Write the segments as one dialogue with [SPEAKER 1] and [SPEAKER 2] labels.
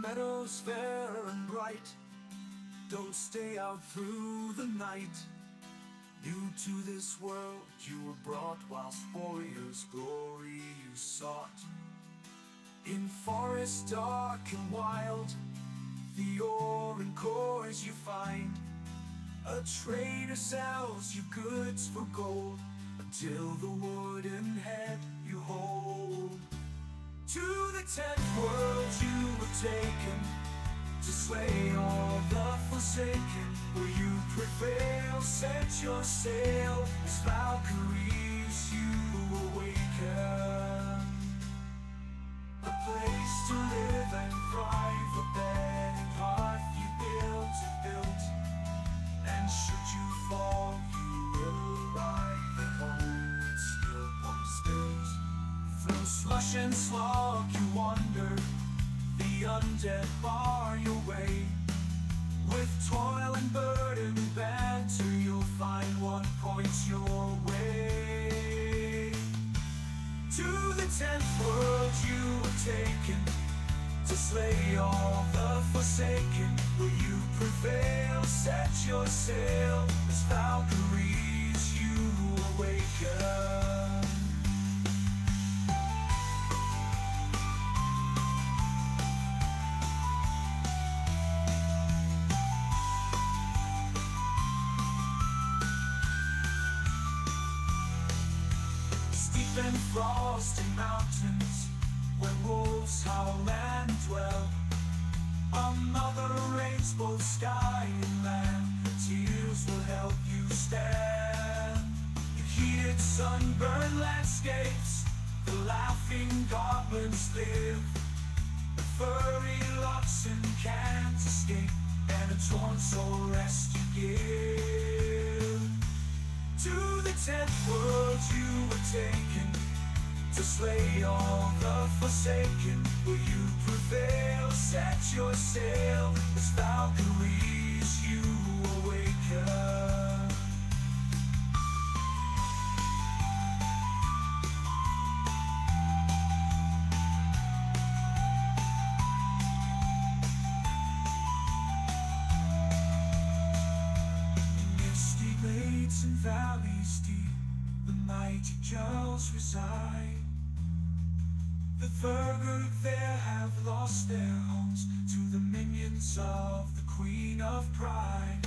[SPEAKER 1] meadows fair and bright, don't stay out through the night. New to this world you were brought, whilst warriors' glory you sought. In forests dark and wild, the ore and cores you find. A trader sells you goods for gold, until the wooden head you hold. To the 10th world you were taken, to slay all the forsaken. Will you prevail? Set your sail, as Valkyries you awaken. A place to live and thrive, a bed and hearth you built. And should you fall, you will ride the home, still upstairs. Through slush and slog you wander, the undead bar your way. With toil and burden and banter, you'll find what points your way. To the 10th world you were taken, to slay all the forsaken. Will you prevail? Set your sail, as Valkyries you awaken. Steep and frosty mountains, where wolves howl and dwell. A mother rains both sky and land, her tears will help you stand. In heated sunburned landscapes, the laughing goblins live. The furry oxen can't escape, and a torn soul rest you give. To the 10th world you were taken, to slay all the forsaken. Will you prevail? Set your sail, as Valkyries you awaken. Misty glades and valleys deep, the mighty Jarls reside. The Thurgood there have lost their homes to the minions of the Queen of Pride.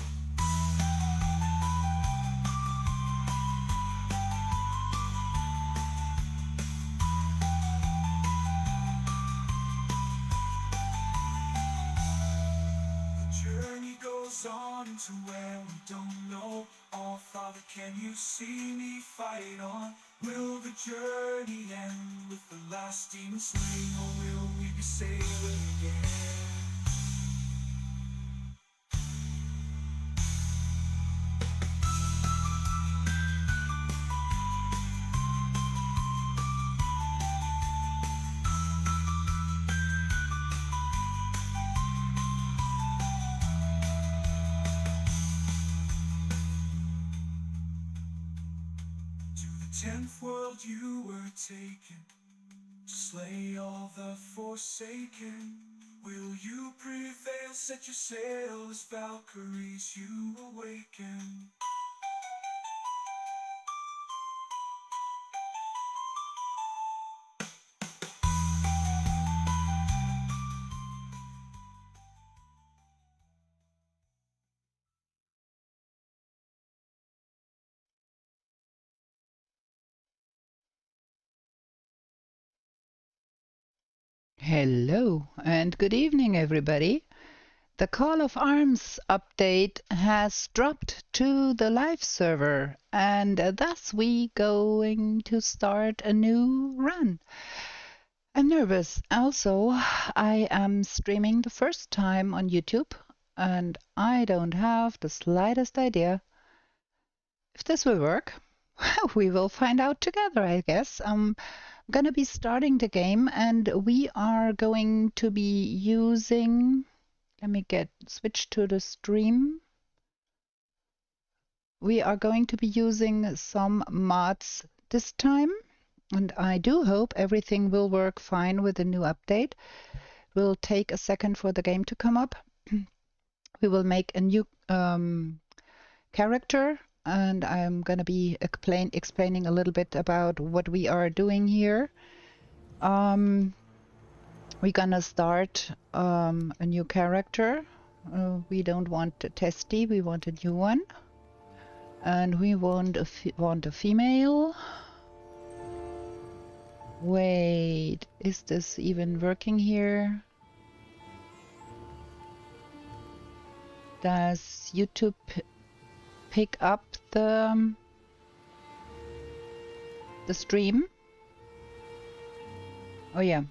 [SPEAKER 1] The journey goes on to where we don't know. Oh Father, can you see me fight on? Will the journey end with the last demon slain, or will we be sailing again? To the 10th world you were taken, to slay all the forsaken. Will you prevail? Set your sail, as Valkyries you awaken.
[SPEAKER 2] Hello and good evening, everybody. The Call of Arms update has dropped to the live server, and thus we going to start a new run. I'm nervous. Also, I am streaming the first time on YouTube, and I don't have the slightest idea if this will work. We will find out together, I guess. I'm gonna be starting the game, and we are going to be using, let me switch to the stream. We are going to be using some mods this time, and I do hope everything will work fine with the new update. will take a second for the game to come up. We will make a new character, and I'm gonna be explaining a little bit about what we are doing here. We're gonna start a new character. We don't want a testy, we want a new one. And we want a female. Wait, is this even working here? Does YouTube pick up the stream? Oh yeah,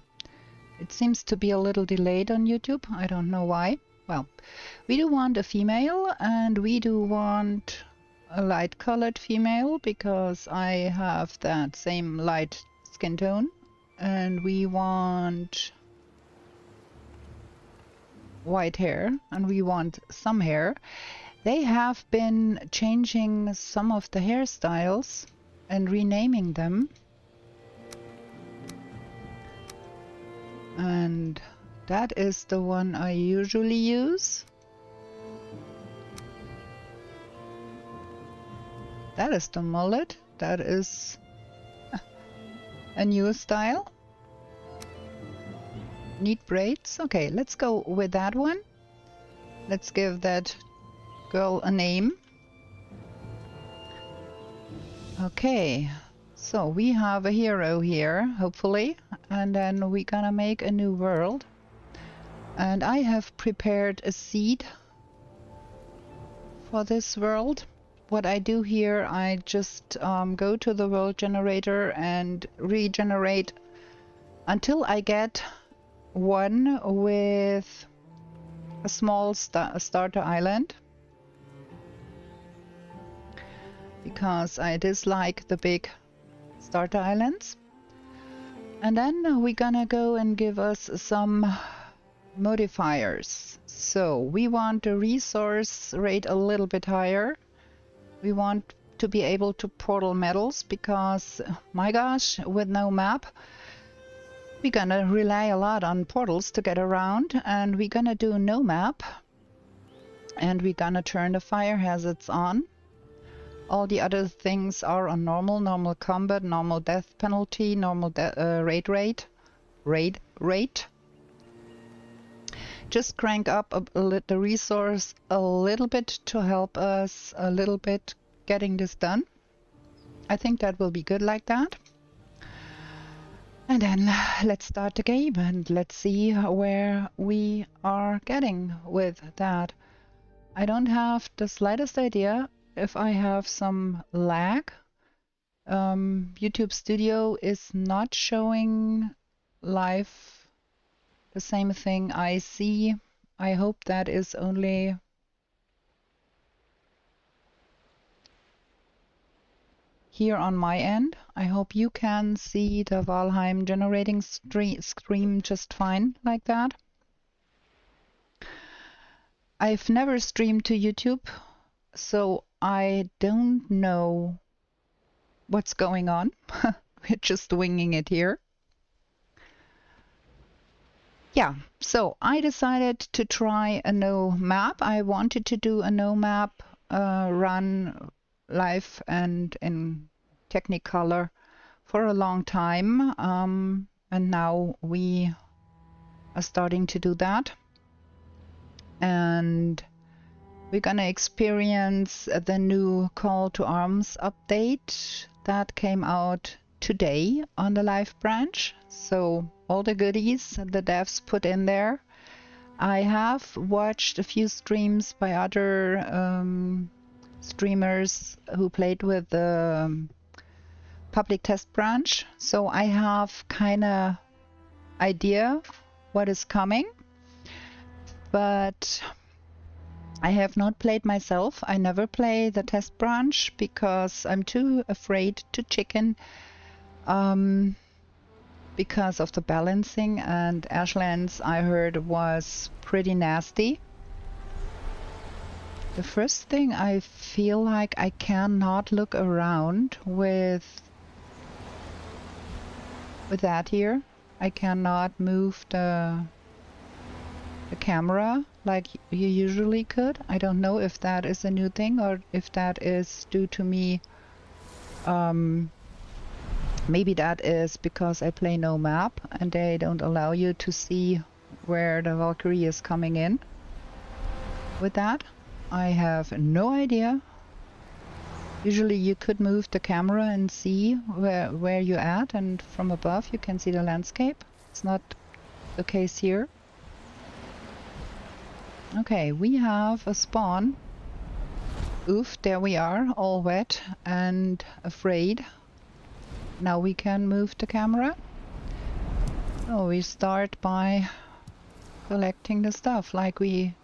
[SPEAKER 2] it seems to be a little delayed on YouTube. I don't know why. Well, we do want a female, and we do want a light colored female because I have that same light skin tone, and we want white hair, and we want some hair. They have been changing some of the hairstyles and renaming them, and that is the one I usually use. That is the mullet. That is a new style. Neat braids. Okay, let's go with that one. Let's give that girl a name. Okay, so we have a hero here, hopefully, and then we're gonna make a new world. And I have prepared a seed for this world. What I do here, I just go to the world generator and regenerate until I get one with a small starter island, because I dislike the big starter islands. And then we're gonna go and give us some modifiers. So we want the resource rate a little bit higher. We want to be able to portal metals because, my gosh, with no map, we're gonna rely a lot on portals to get around, and we're gonna do no map, and we're gonna turn the fire hazards on. All the other things are on normal combat, normal death penalty, normal raid rate. Just crank up the resource a little bit to help us a little bit getting this done. I think that will be good like that. And then let's start the game and let's see where we are getting with that. I don't have the slightest idea if I have some lag. YouTube Studio is not showing live the same thing I see. I hope that is only here on my end. I hope you can see the Valheim generating screen just fine like that. I've never streamed to YouTube, so I don't know what's going on. We're just winging it here. Yeah, so I decided to try a no map. I wanted to do a no map run live and in Technicolor for a long time, and now we are starting to do that, and we're gonna experience the new Call to Arms update that came out today on the live branch. So all the goodies the devs put in there. I have watched a few streams by other streamers who played with the public test branch, so I have kind of idea what is coming, but I have not played myself. I never play the test branch because I'm too afraid to chicken because of the balancing, and Ashlands I heard was pretty nasty. The first thing, I feel like I cannot look around with that here. I cannot move the the camera like you usually could. I don't know if that is a new thing or if that is due to me. Maybe that is because I play no map and they don't allow you to see where the Valkyrie is coming in. With that, I have no idea. Usually you could move the camera and see where you're at, and from above you can see the landscape. It's not the case here. Okay, we have a spawn. Oof, there we are, all wet and afraid. Now we can move the camera. So we start by collecting the stuff like we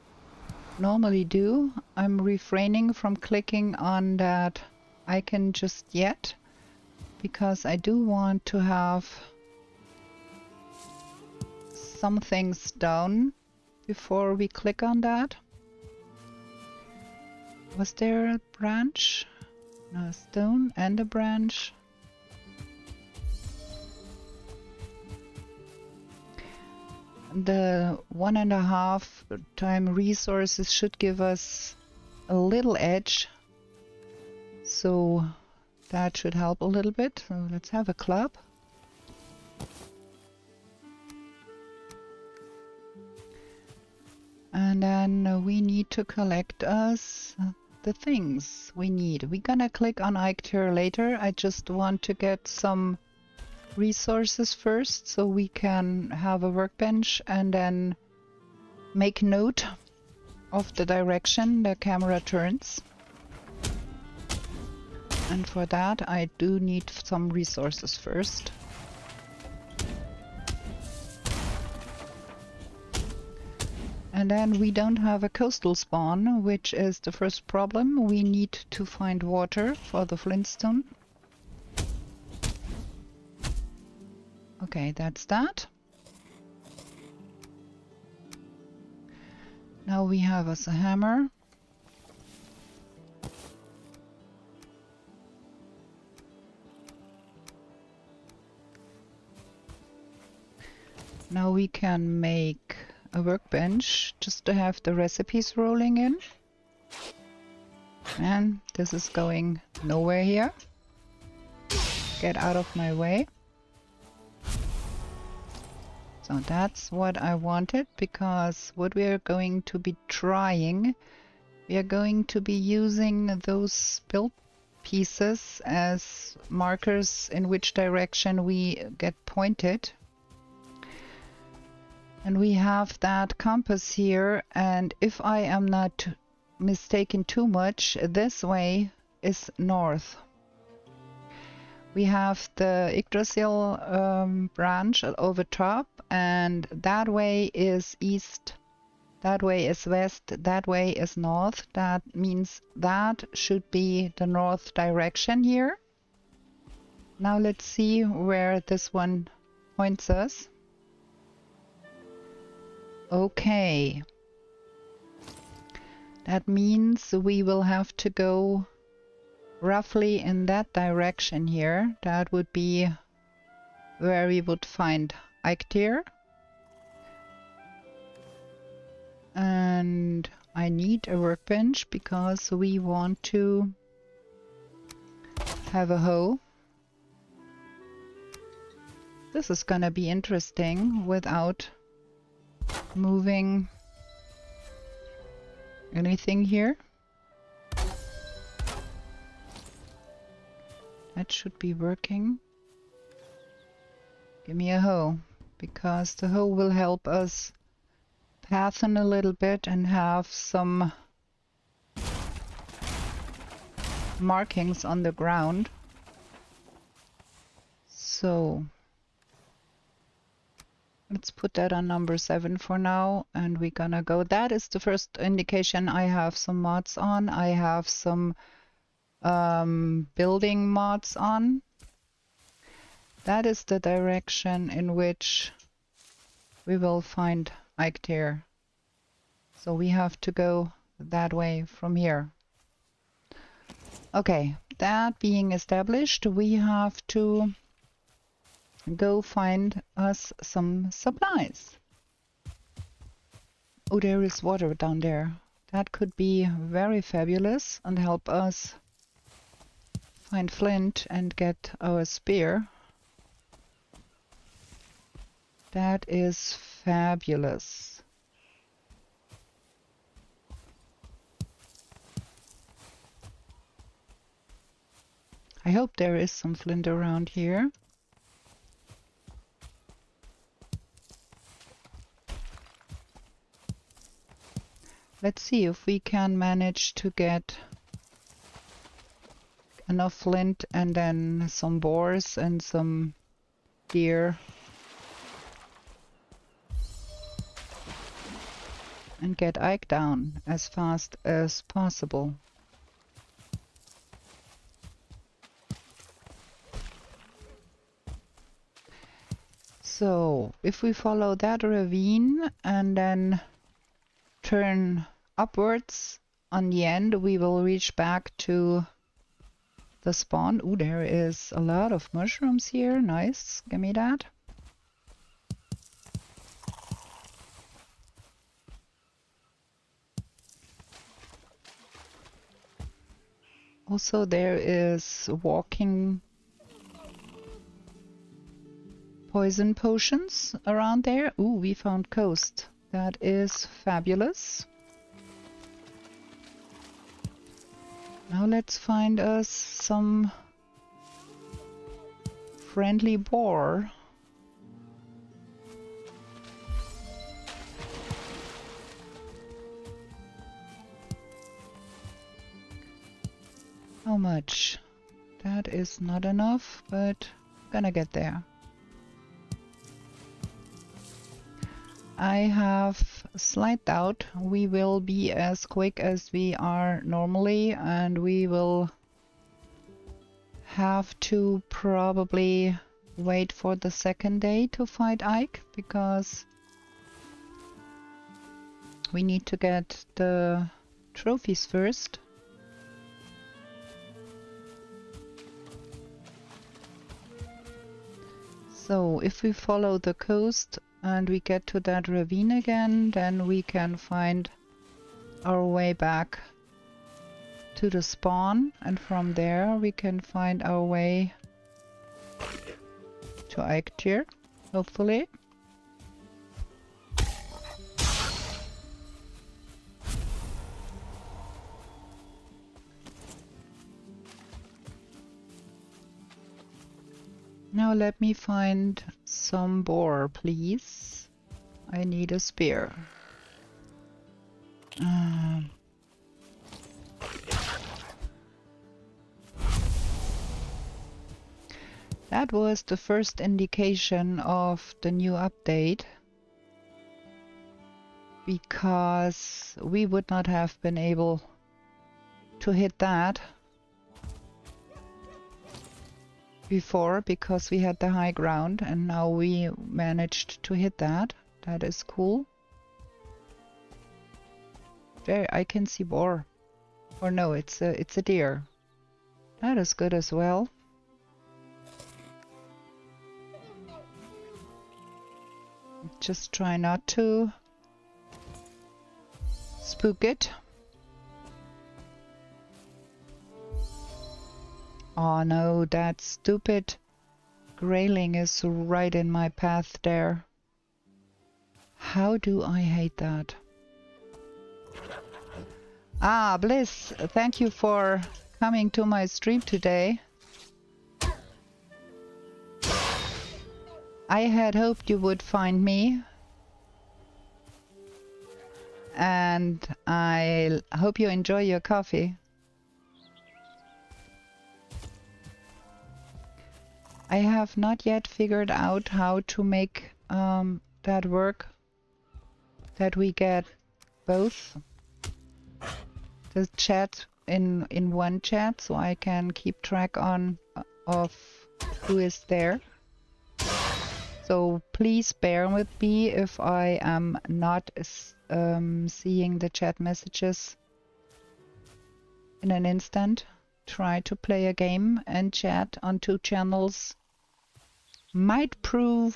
[SPEAKER 2] normally do. I'm refraining from clicking on that icon just yet because I do want to have some things done before we click on that. Was there a branch? No, a stone and a branch. The 1.5 time resources should give us a little edge, so that should help a little bit. So let's have a club. And then we need to collect us the things we need. We're gonna click on Charakter later. I just want to get some resources first so we can have a workbench and then make note of the direction the camera turns. And for that I do need some resources first. And then we don't have a coastal spawn, which is the first problem. We need to find water for the flintstone. Okay, that's that. Now we have us a hammer. Now we can make a workbench just to have the recipes rolling in. And this is going nowhere here. Get out of my way. So that's what I wanted, because what we are going to be trying, we are going to be using those build pieces as markers in which direction we get pointed. And we have that compass here, and if I am not mistaken too much, this way is north. We have the Yggdrasil branch over top, and that way is east, that way is west, that way is north. That means that should be the north direction here. Now let's see where this one points us. Okay. That means we will have to go roughly in that direction here. That would be where we would find Charakter. And I need a workbench because we want to have a hoe. This is gonna be interesting without moving anything here. That should be working. Give me a hoe, because the hoe will help us pathen a little bit and have some markings on the ground. So let's put that on number 7 for now, and we're gonna go. That is the first indication I have some mods on. I have some building mods on. That is the direction in which we will find Charakter. So we have to go that way from here. Okay, that being established, we have to go find us some supplies. Oh, there is water down there. That could be very fabulous and help us find flint and get our spear. That is fabulous. I hope there is some flint around here. Let's see if we can manage to get enough flint and then some boars and some deer. And get Ike down as fast as possible. So, if we follow that ravine and then turn upwards, on the end we will reach back to the spawn. Ooh, there is a lot of mushrooms here. Nice, give me that. Also, there is walking poison potions around there. Ooh, we found coast. That is fabulous. Now let's find us some friendly boar. How much? That is not enough, but gonna get there. I have a slight doubt we will be as quick as we are normally, and we will have to probably wait for the second day to fight Ike, because we need to get the trophies first. So if we follow the coast and we get to that ravine again, then we can find our way back to the spawn, and from there we can find our way to Charakter, hopefully. Now let me find some boar, please. I need a spear. That was the first indication of the new update, because we would not have been able to hit that before, because we had the high ground, and now we managed to hit that. That is cool. There, I can see boar. Or no, it's a deer. That is good as well. Just try not to spook it. Oh no, that stupid grayling is right in my path there. How do I hate that? Ah, Bliss, thank you for coming to my stream today. I had hoped you would find me, and I hope you enjoy your coffee. I have not yet figured out how to make that work, that we get both the chat in one chat, so I can keep track of who is there. So please bear with me if I am not seeing the chat messages in an instant. Try to play a game and chat on 2 channels might prove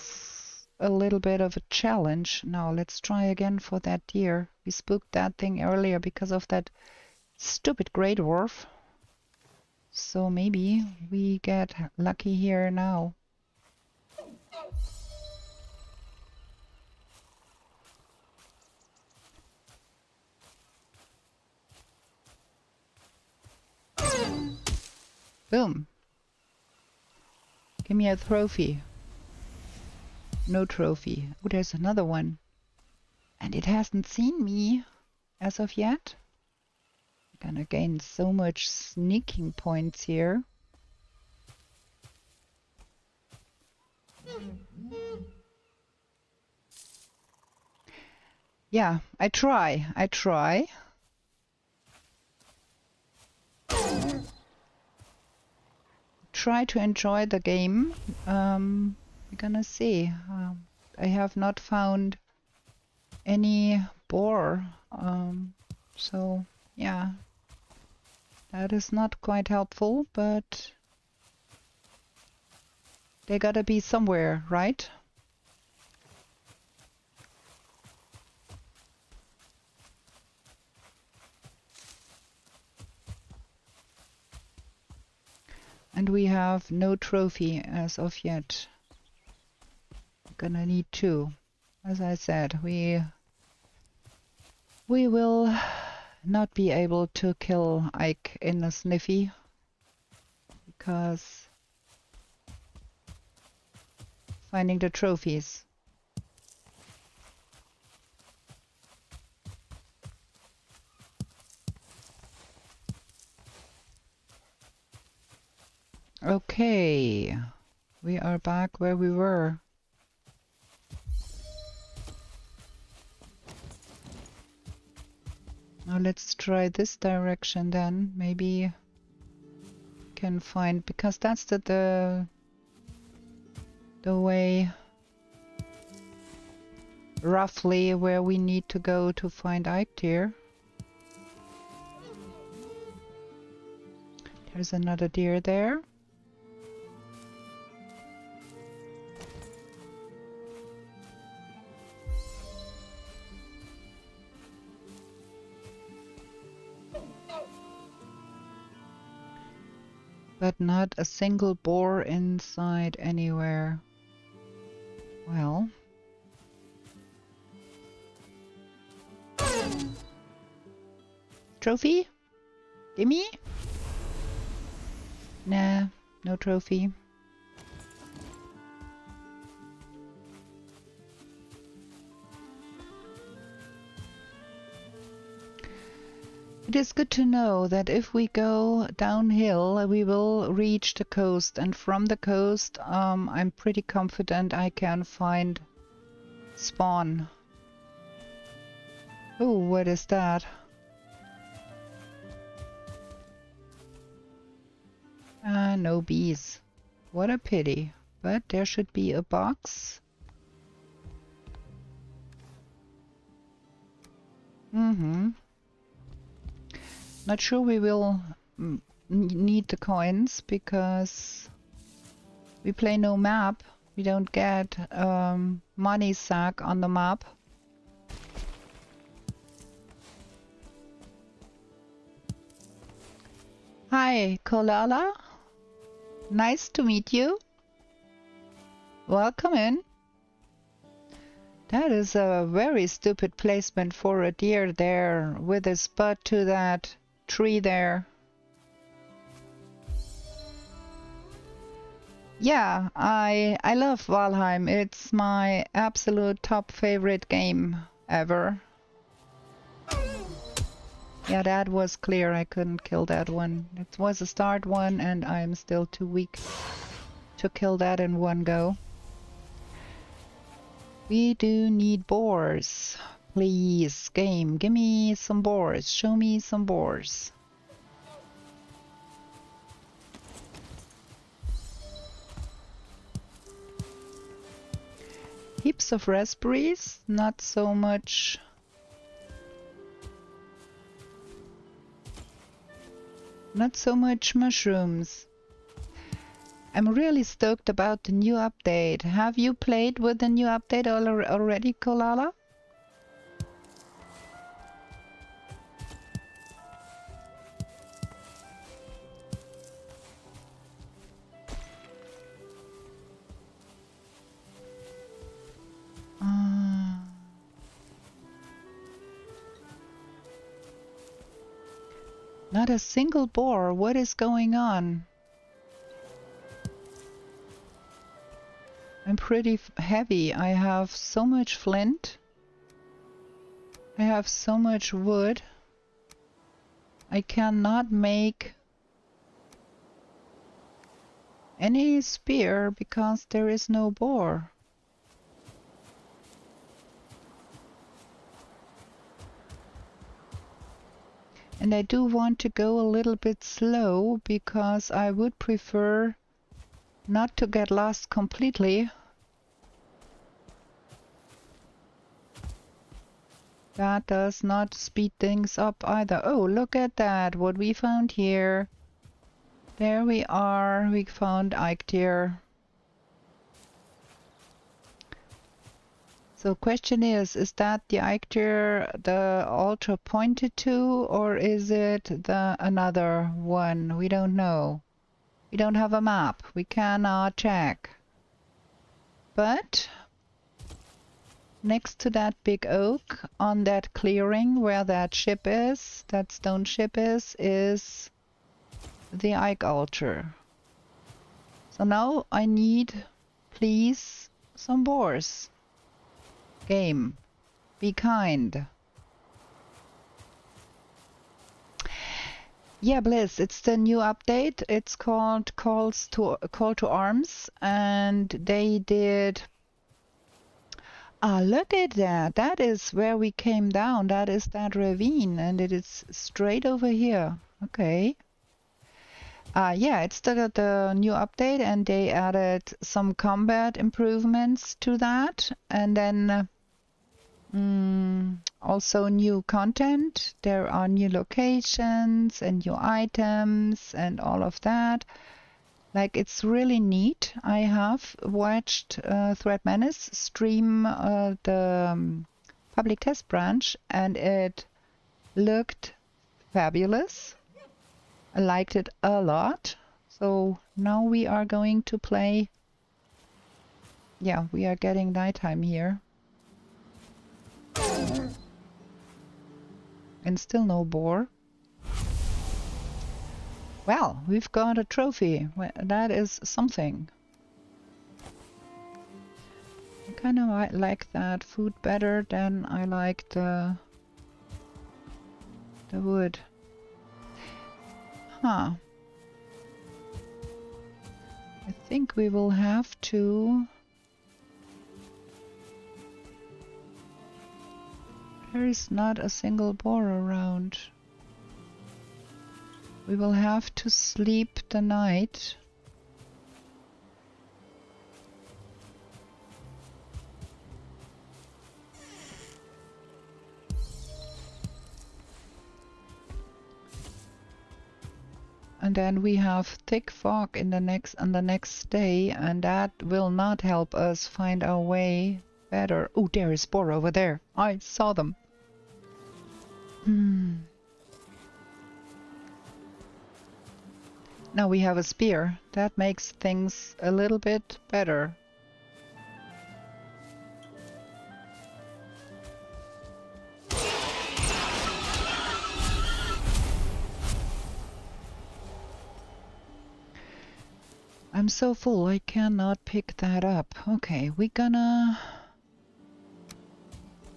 [SPEAKER 2] a little bit of a challenge. Now let's try again for that deer. We spooked that thing earlier because of that stupid Grey Dwarf. So maybe we get lucky here now. Boom. Give me a trophy. No trophy. Oh, there's another one. And it hasn't seen me as of yet. I'm gonna gain so much sneaking points here. Yeah, I try. Try to enjoy the game. We're gonna see. I have not found any boar, so yeah, that is not quite helpful, but they gotta be somewhere, right? And we have no trophy as of yet. We're gonna need 2. As I said, we will not be able to kill Ike in a sniffy because finding the trophies. Okay, we are back where we were. Now let's try this direction then. Maybe can find, because that's the way roughly where we need to go to find Ike deer. There's another deer there. But not a single boar inside anywhere. Well. Trophy? Gimme? Nah, no trophy. It is good to know that if we go downhill, we will reach the coast, and from the coast, I'm pretty confident I can find spawn. Oh, what is that? No bees. What a pity. But there should be a box. Not sure we will need the coins because we play no map. We don't get money sack on the map. Hi, Kolala. Nice to meet you. Welcome in. That is a very stupid placement for a deer there with a spot to that tree there. Yeah, I love Valheim. It's my absolute top favorite game ever. Yeah, that was clear. I couldn't kill that one. It was a start one and I'm still too weak to kill that in one go. We do need boars. Please, game, give me some boars. Show me some boars. Heaps of raspberries, not so much. Not so much mushrooms. I'm really stoked about the new update. Have you played with the new update already, Kolala? Not a single boar. What is going on? I'm pretty heavy. I have so much flint. I have so much wood. I cannot make any spear because there is no boar. And I do want to go a little bit slow because I would prefer not to get lost completely. That does not speed things up either. Oh, look at that, what we found here. There we are, we found Eikthyr. So question is that the Eikthyr the altar pointed to, or is it the another one? We don't know. We don't have a map. We cannot check. But next to that big oak, on that clearing where that ship is, that stone ship is the Ike altar. So now I need, please, some boars. Game, be kind. Yeah, Bliss, it's the new update. It's called Call to Arms, and they did. Ah, look at that. That is where we came down. That is that ravine, and it is straight over here. Okay. Yeah, it's the new update, and they added some combat improvements to that, and then also new content. There are new locations and new items and all of that. Like, it's really neat. I have watched Thread Menace stream the public test branch, and it looked fabulous. I liked it a lot. So now we are going to play. Yeah, we are getting nighttime here. And still no boar. Well, we've got a trophy. That is something. I kind of like that food better than I like the wood. Huh. I think we will have to. There is not a single boar around. We will have to sleep the night. And then we have thick fog on the next day, and that will not help us find our way better. Oh, there is boar over there. I saw them. Now we have a spear. That makes things a little bit better. I'm so full, I cannot pick that up. Okay, we're gonna...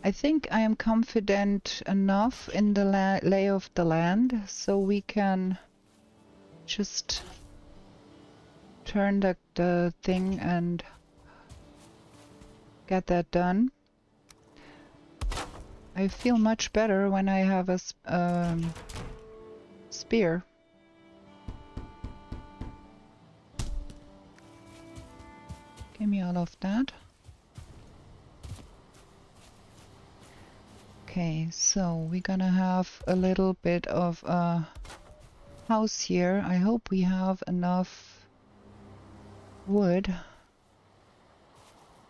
[SPEAKER 2] I think I am confident enough in the lay of the land, so we can just turn the thing and get that done. I feel much better when I have a spear. Give me all of that. Okay, so we're gonna have a little bit of a house here. I hope we have enough wood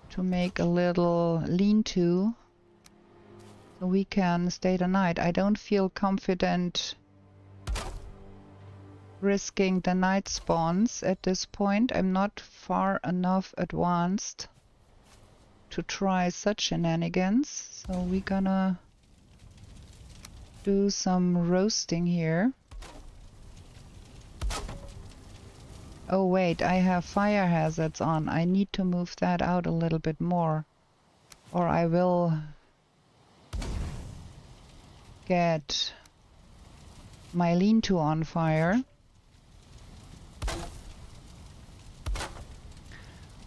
[SPEAKER 2] to make a little lean-to so we can stay the night. I don't feel confident risking the night spawns at this point. I'm not far enough advanced to try such shenanigans, so we're gonna do some roasting here. Oh wait, I have fire hazards on. I need to move that out a little bit more, or I will get my lean-to on fire.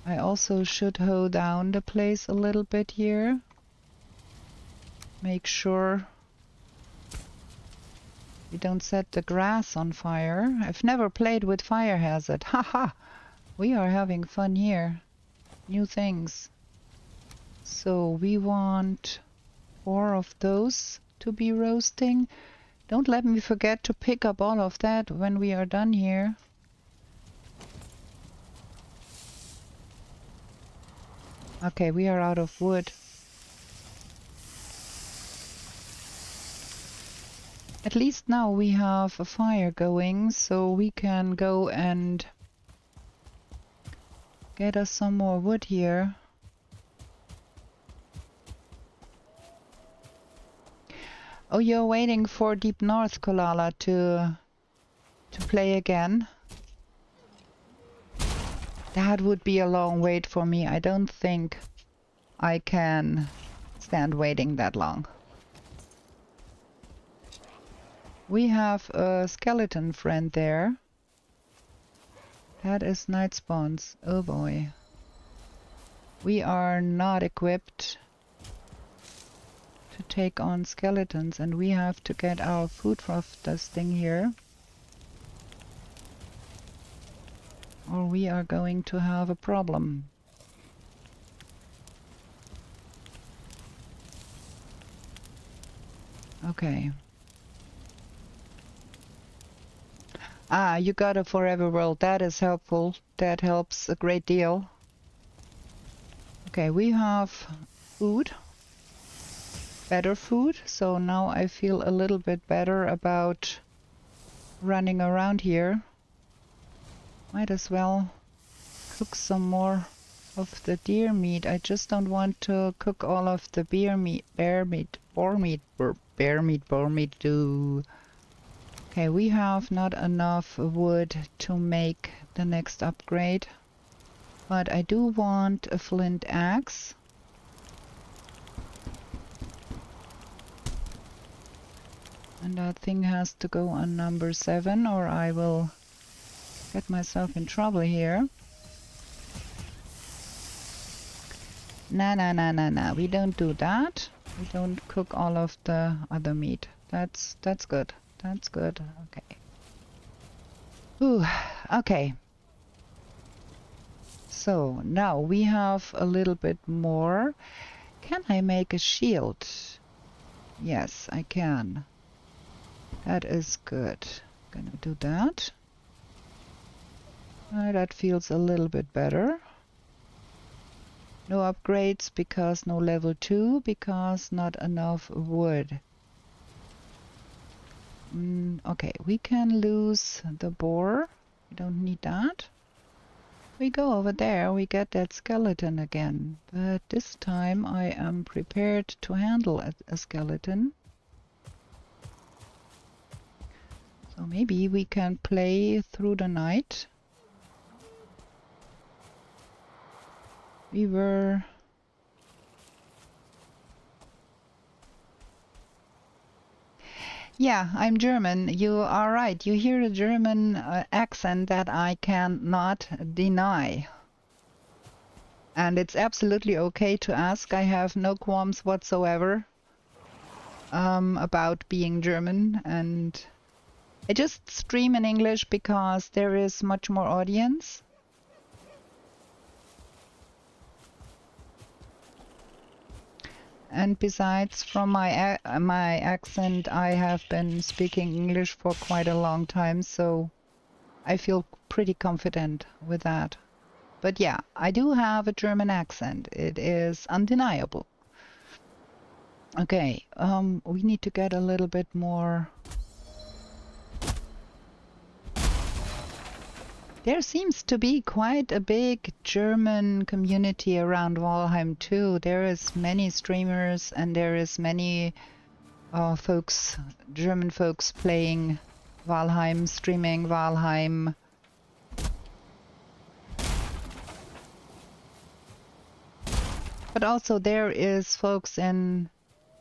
[SPEAKER 2] I also should hoe down the place a little bit here. Make sure we don't set the grass on fire. I've never played with fire hazard. Haha! We are having fun here. New things. So we want 4 of those to be roasting. Don't let me forget to pick up all of that when we are done here. Okay, we are out of wood. At least now we have a fire going, so we can go and get us some more wood here. Oh, you're waiting for Deep North, Kolala, to play again? That would be a long wait for me. I don't think I can stand waiting that long. We have a skeleton friend there. That is night spawns. Oh boy. We are not equipped to take on skeletons, and we have to get our food processing here, or we are going to have a problem. Okay. Ah, you got a forever world. That is helpful. That helps a great deal. Okay, we have food. Better food. So now I feel a little bit better about running around here. Might as well cook some more of the deer meat. I just don't want to cook all of the boar meat too. Okay, we have not enough wood to make the next upgrade, but I do want a flint axe. And that thing has to go on number 7, or I will get myself in trouble here. Nah, we don't do that. We don't cook all of the other meat. That's good. That's good. Okay. Ooh, okay. So now we have a little bit more. Can I make a shield? Yes, I can. That is good. Gonna do that. That feels a little bit better. No upgrades because no level 2, because not enough wood. Okay, we can lose the boar. We don't need that. We go over there, we get that skeleton again. But this time I am prepared to handle a skeleton. So maybe we can play through the night. We were... Yeah, I'm German. You are right. You hear a German accent that I cannot deny. And it's absolutely okay to ask. I have no qualms whatsoever about being German. And I just stream in English because there is much more audience. And besides, from my accent, I have been speaking English for quite a long time, so I feel pretty confident with that. But yeah, I do have a German accent. It is undeniable. Okay, we need to get a little bit more. There seems to be quite a big German community around Valheim too. There is many streamers and there is many folks, German folks playing Valheim, streaming Valheim. But also there is folks in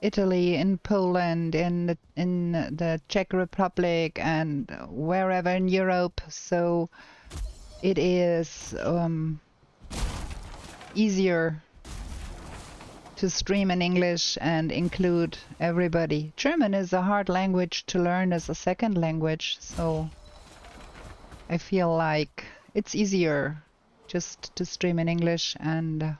[SPEAKER 2] Italy, in Poland, in the Czech Republic, and wherever in Europe. So it is easier to stream in English and include everybody. German is a hard language to learn as a second language, so I feel like it's easier just to stream in English. And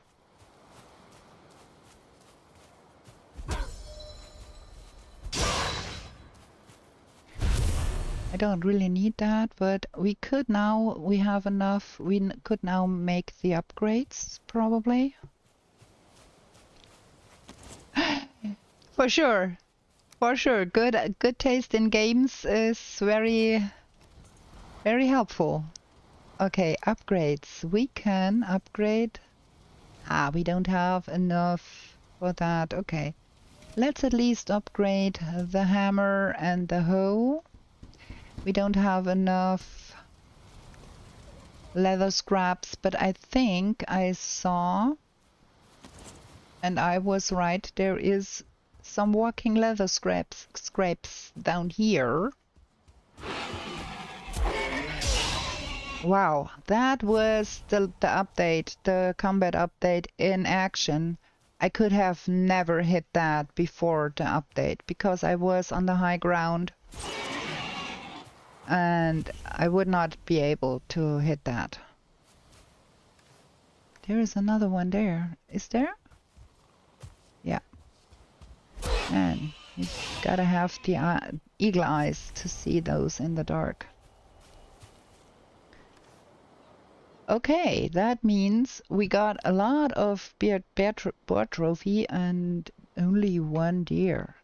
[SPEAKER 2] I don't really need that, but we could now, we have enough, we could now make the upgrades, probably. For sure. For sure. Good taste in games is very helpful. Okay, upgrades. We can upgrade. Ah, we don't have enough for that. Okay. Let's at least upgrade the hammer and the hoe. We don't have enough leather scraps, but I think I saw, and I was right, there is some walking leather scraps down here. Wow, that was the update, the combat update in action. I could have never hit that before the update because I was on the high ground. And I would not be able to hit that. There is another one there. Is there? Yeah. And you gotta have the eagle eyes to see those in the dark. Okay, that means we got a lot of boar trophy and only one deer.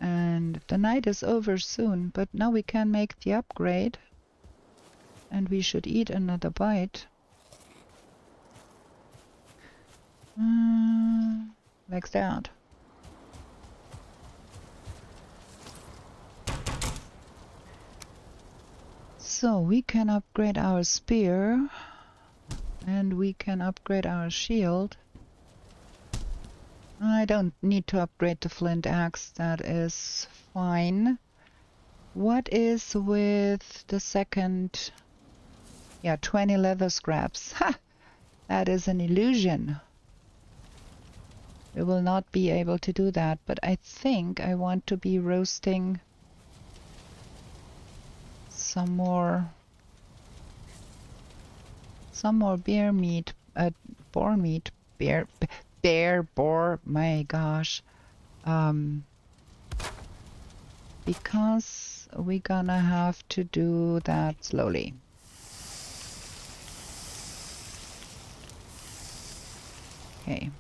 [SPEAKER 2] And the night is over soon, but now we can make the upgrade. And we should eat another bite. Like that. So we can upgrade our spear. And we can upgrade our shield. I don't need to upgrade the flint axe, that is fine. What is with the second? Yeah, 20 leather scraps. Ha! That is an illusion. We will not be able to do that, but I think I want to be roasting some more boar meat, boar, my gosh. Because we're gonna have to do that slowly. Okay.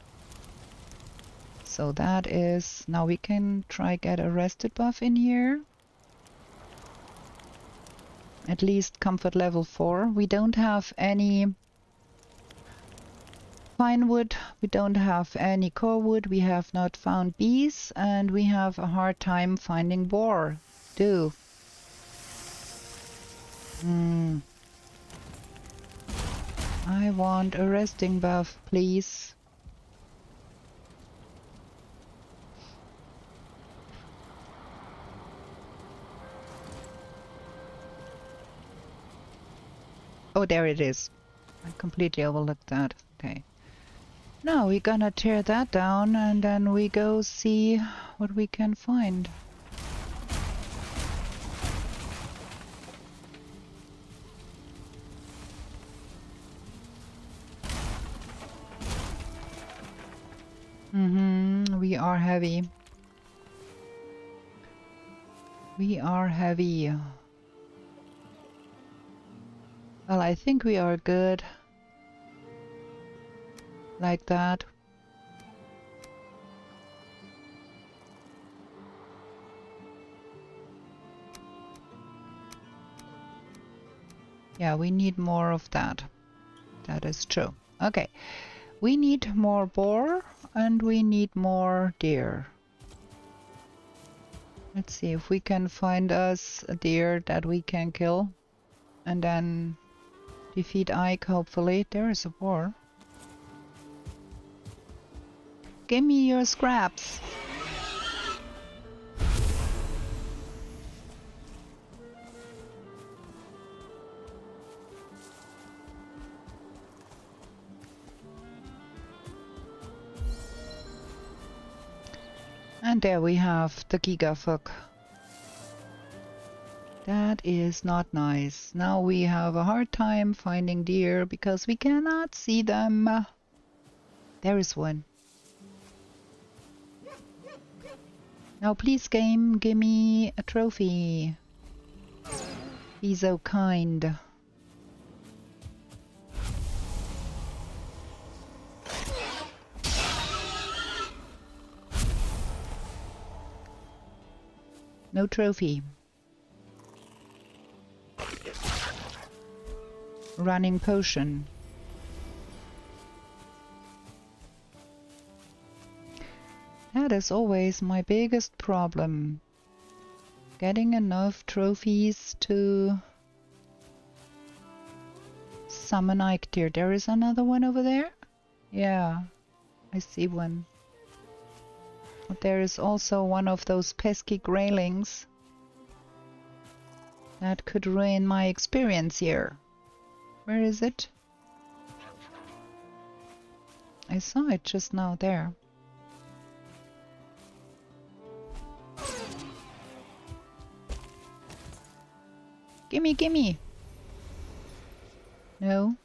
[SPEAKER 2] So that is, now we can try get a rested buff in here. At least comfort level 4. We don't have any pine wood, we don't have any core wood, we have not found bees, and we have a hard time finding boar. I want a resting buff, please. Oh, there it is. I completely overlooked that. Okay. Now we're gonna tear that down and then we go see what we can find. We are heavy. We are heavy. Well, I think we are good. Like that. Yeah, we need more of that. That is true. Okay. We need more boar and we need more deer. Let's see if we can find us a deer that we can kill and then defeat Ike, hopefully. There is a boar. Give me your scraps. And there we have the Gigafug. That is not nice. Now we have a hard time finding deer because we cannot see them. There is one. Now please game, give me a trophy. Be so kind. No trophy. Running potion. That is always my biggest problem. Getting enough trophies to summon Ike deer. There is another one over there? Yeah, I see one. But there is also one of those pesky graylings that could ruin my experience here. Where is it? I saw it just now there. Gimme, gimme! No?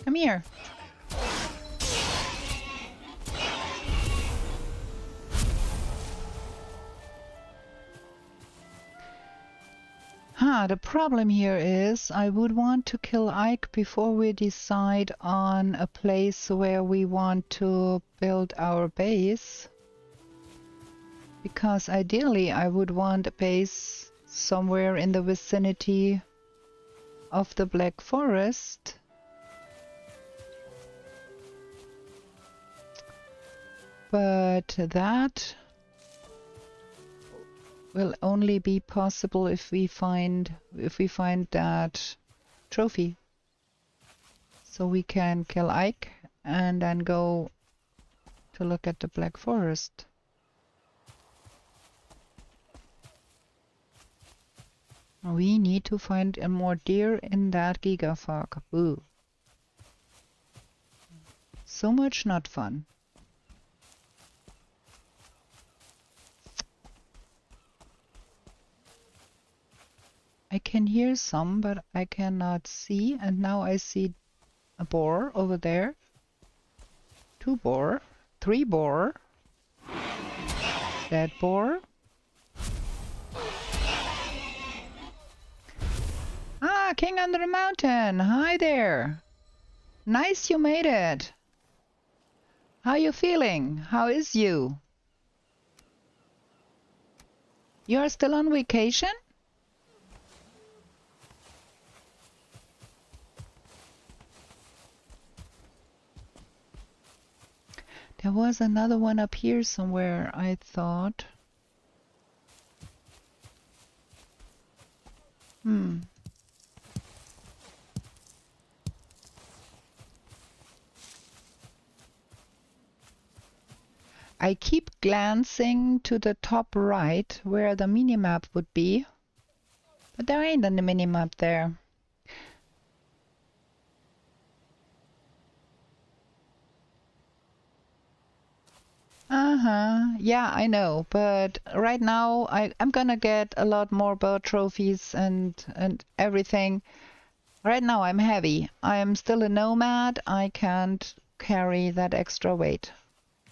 [SPEAKER 2] Come here. The problem here is I would want to kill Ike before we decide on a place where we want to build our base. Because ideally I would want a base somewhere in the vicinity of the Black Forest. But that will only be possible if we find that trophy. So we can kill Ike and then go to look at the Black Forest. We need to find a more deer in that Gigafog. Boo. So much not fun. I can hear some, but I cannot see. And now I see a boar over there. 2 boar. 3 boar. That boar. Ah, King under the mountain. Hi there. Nice you made it. How you feeling? How is you? You're still on vacation? There was another one up here somewhere, I thought. I keep glancing to the top right where the minimap would be, but there ain't any minimap there. Yeah, I know, but right now I'm gonna get a lot more bird trophies and everything Right now I'm heavy. I'm still a nomad. I can't carry that extra weight.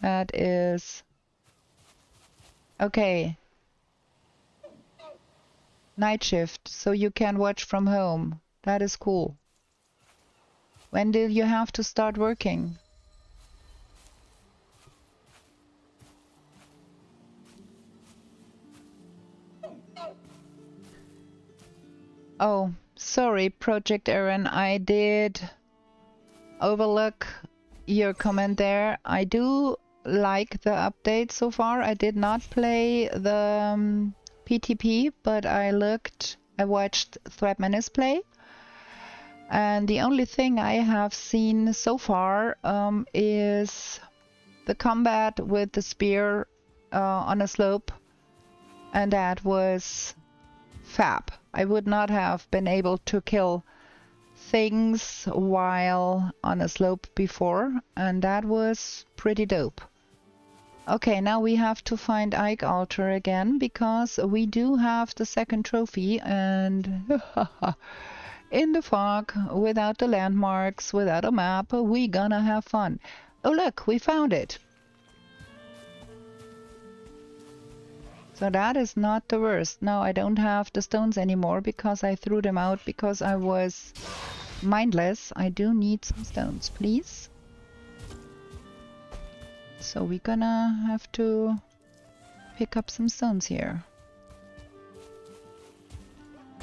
[SPEAKER 2] That is... Okay. Night shift, so you can watch from home. That is cool. When did you have to start working? Oh, sorry, Project Aaron. I did overlook your comment there. I do like the update so far. I did not play the PTP, but I watched Threat Menace play. And the only thing I have seen so far is the combat with the spear on a slope. And that was fab. I would not have been able to kill things while on a slope before, and that was pretty dope. Okay, now we have to find Ike Altar again, because we do have the second trophy, and in the fog, without the landmarks, without a map, we gonna have fun. Oh look, we found it! So that is not the worst. Now I don't have the stones anymore because I threw them out because I was mindless. I do need some stones, please. So we're gonna have to pick up some stones here.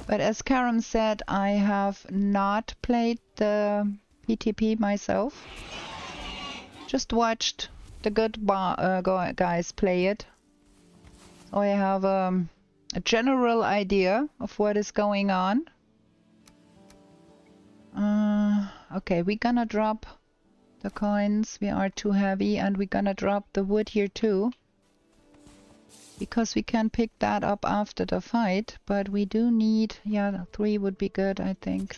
[SPEAKER 2] But as Karam said, I have not played the PTP myself. Just watched the good guys play it. So I have a general idea of what is going on. Okay, we're gonna drop the coins. We are too heavy, and we're gonna drop the wood here too. Because we can pick that up after the fight, but we do need, yeah, 3 would be good, I think.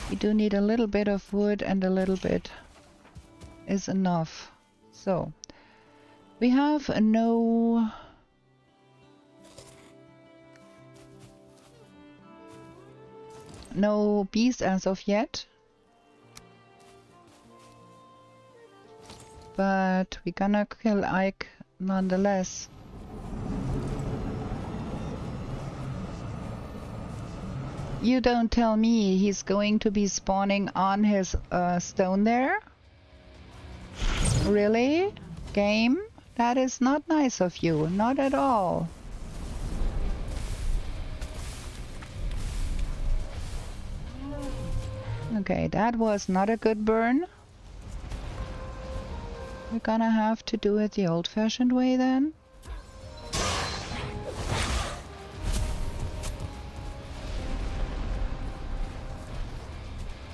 [SPEAKER 2] We do need a little bit of wood, and a little bit is enough. So, we have no bees as of yet. But we're gonna kill Ike nonetheless. You don't tell me he's going to be spawning on his stone there? Really? Game? That is not nice of you. Not at all. Okay, that was not a good burn. We're gonna have to do it the old-fashioned way then.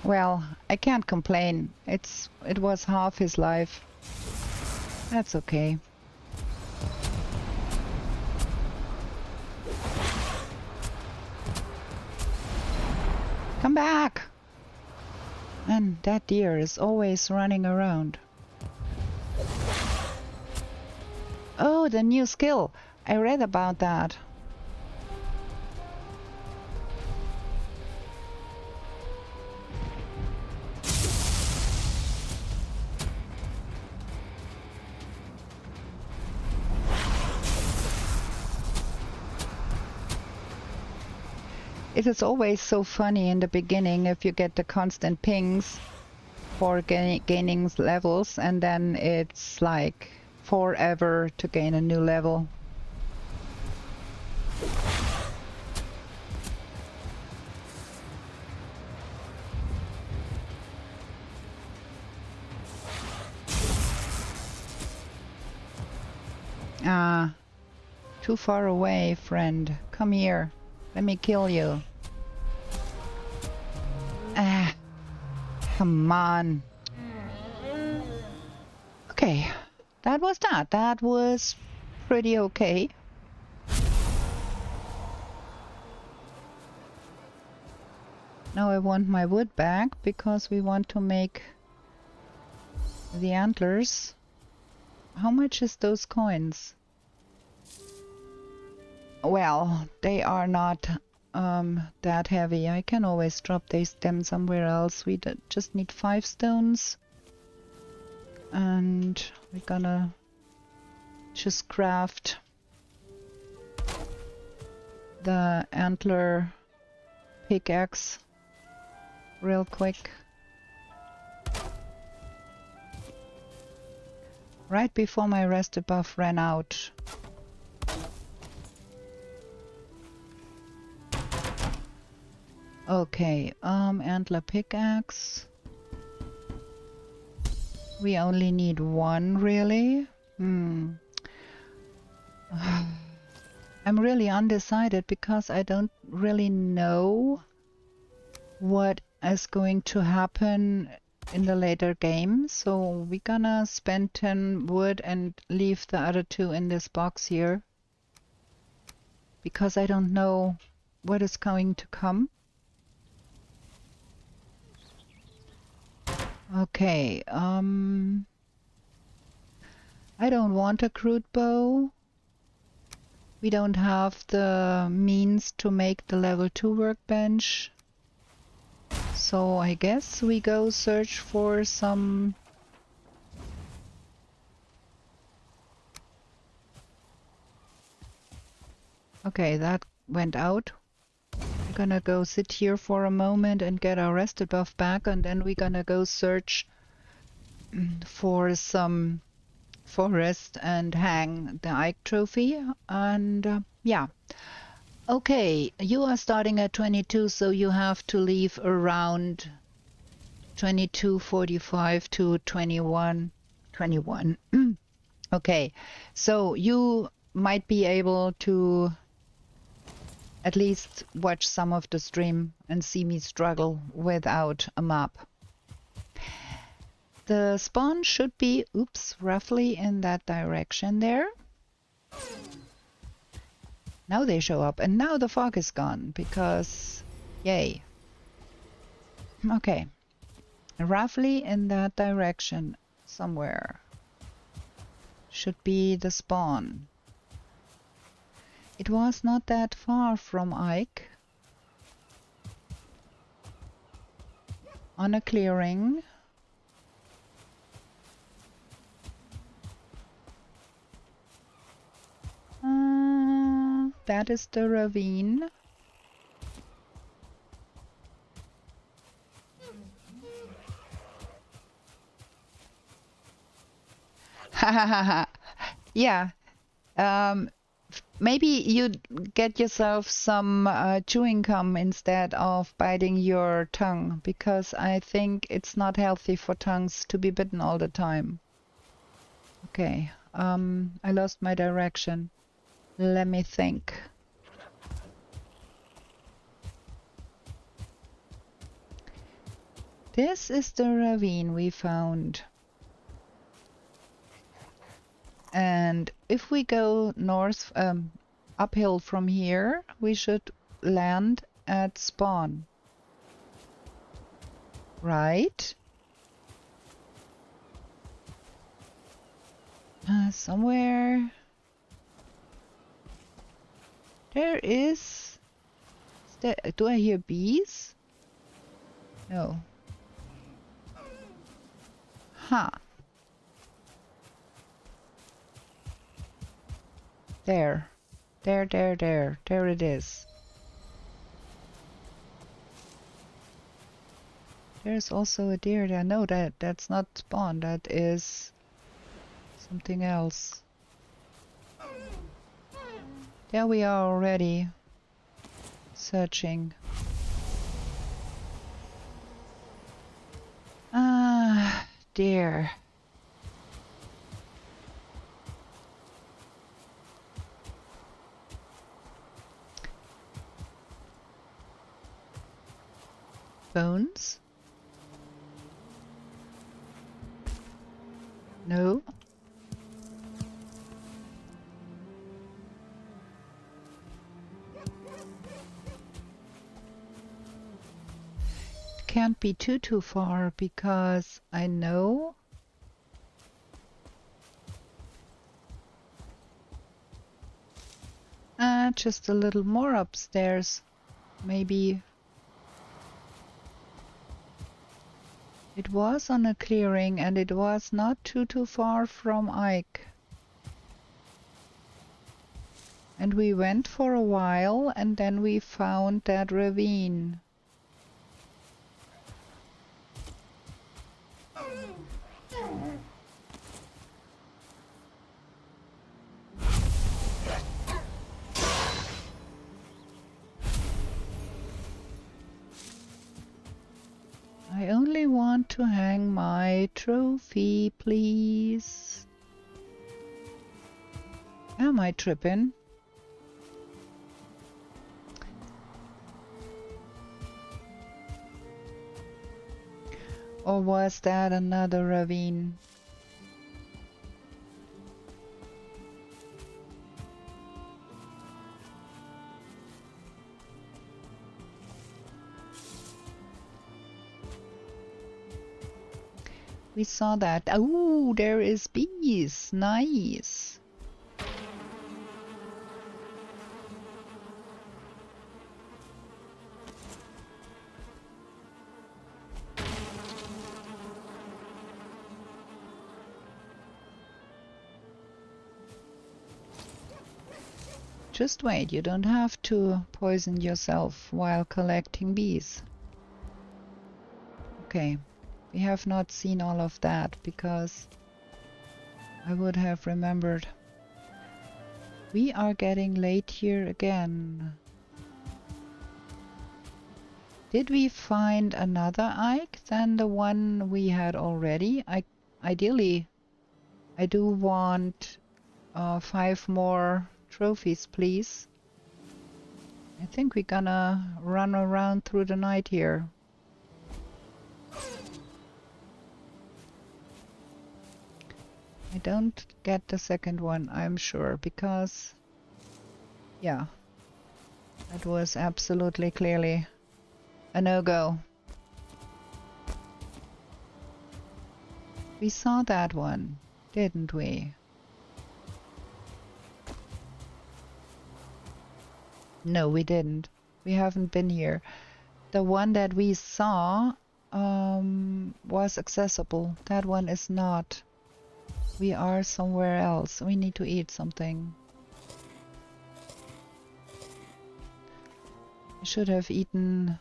[SPEAKER 2] Well, I can't complain. It was half his life. That's okay. Come back! And that deer is always running around. Oh, the new skill! I read about that. It is always so funny in the beginning if you get the constant pings for gaining levels, and then it's like forever to gain a new level. Ah, too far away, friend. Come here. Let me kill you. Ah, come on. Okay, that was that. That was pretty okay. Now I want my wood back because we want to make the antlers. How much is those coins? Well, they are not that heavy. I can always drop them somewhere else. We just need 5 stones. And we're gonna just craft the antler pickaxe real quick. Right before my rest buff ran out. Okay, antler pickaxe. We only need 1, really? I'm really undecided because I don't really know what is going to happen in the later game. So we're gonna spend 10 wood and leave the other 2 in this box here. Because I don't know what is going to come. Okay, I don't want a crude bow. We don't have the means to make the level 2 workbench. So I guess we go search for some... Okay, that went out. We're gonna go sit here for a moment and get our rested buff back, and then we're gonna go search for some forest and hang the Ike trophy. And yeah. Okay, you are starting at 22, so you have to leave around 22:45 to 21. Okay, so you might be able to at least watch some of the stream and see me struggle without a map. The spawn should be, roughly in that direction there. Now they show up, and now the fog is gone, because yay. Okay, roughly in that direction somewhere should be the spawn. It was not that far from Ike. On a clearing. That is the ravine. Yeah. Maybe you get yourself some chewing gum instead of biting your tongue, because I think it's not healthy for tongues to be bitten all the time. Okay, I lost my direction. Let me think. This is the ravine we found. And if we go north, uphill from here, we should land at spawn. Right? Somewhere... There is... Do I hear bees? No. Huh. There. There it is. There's also a deer there. No, that's not spawn. That is something else. There we are already. Searching. Ah, deer. Bones? No. Can't be too far, because I know just a little more upstairs. Maybe it was on a clearing and it was not too far from Ike. And we went for a while and then we found that ravine. I only want to hang my trophy, please. Am I tripping? Or was that another ravine? We saw that. Oh, there is bees. Nice. Just wait, you don't have to poison yourself while collecting bees. Okay, we have not seen all of that because I would have remembered. We are getting late here again. Did we find another Ike than the one we had already? Ideally, I do want 5 more trophies, please. I think we're gonna run around through the night here. I don't get the second one, I'm sure, because yeah, that was absolutely clearly a no-go. We saw that one, didn't we? No, we didn't. We haven't been here. The one that we saw was accessible. That one is not. We are somewhere else. We need to eat something. I should have eaten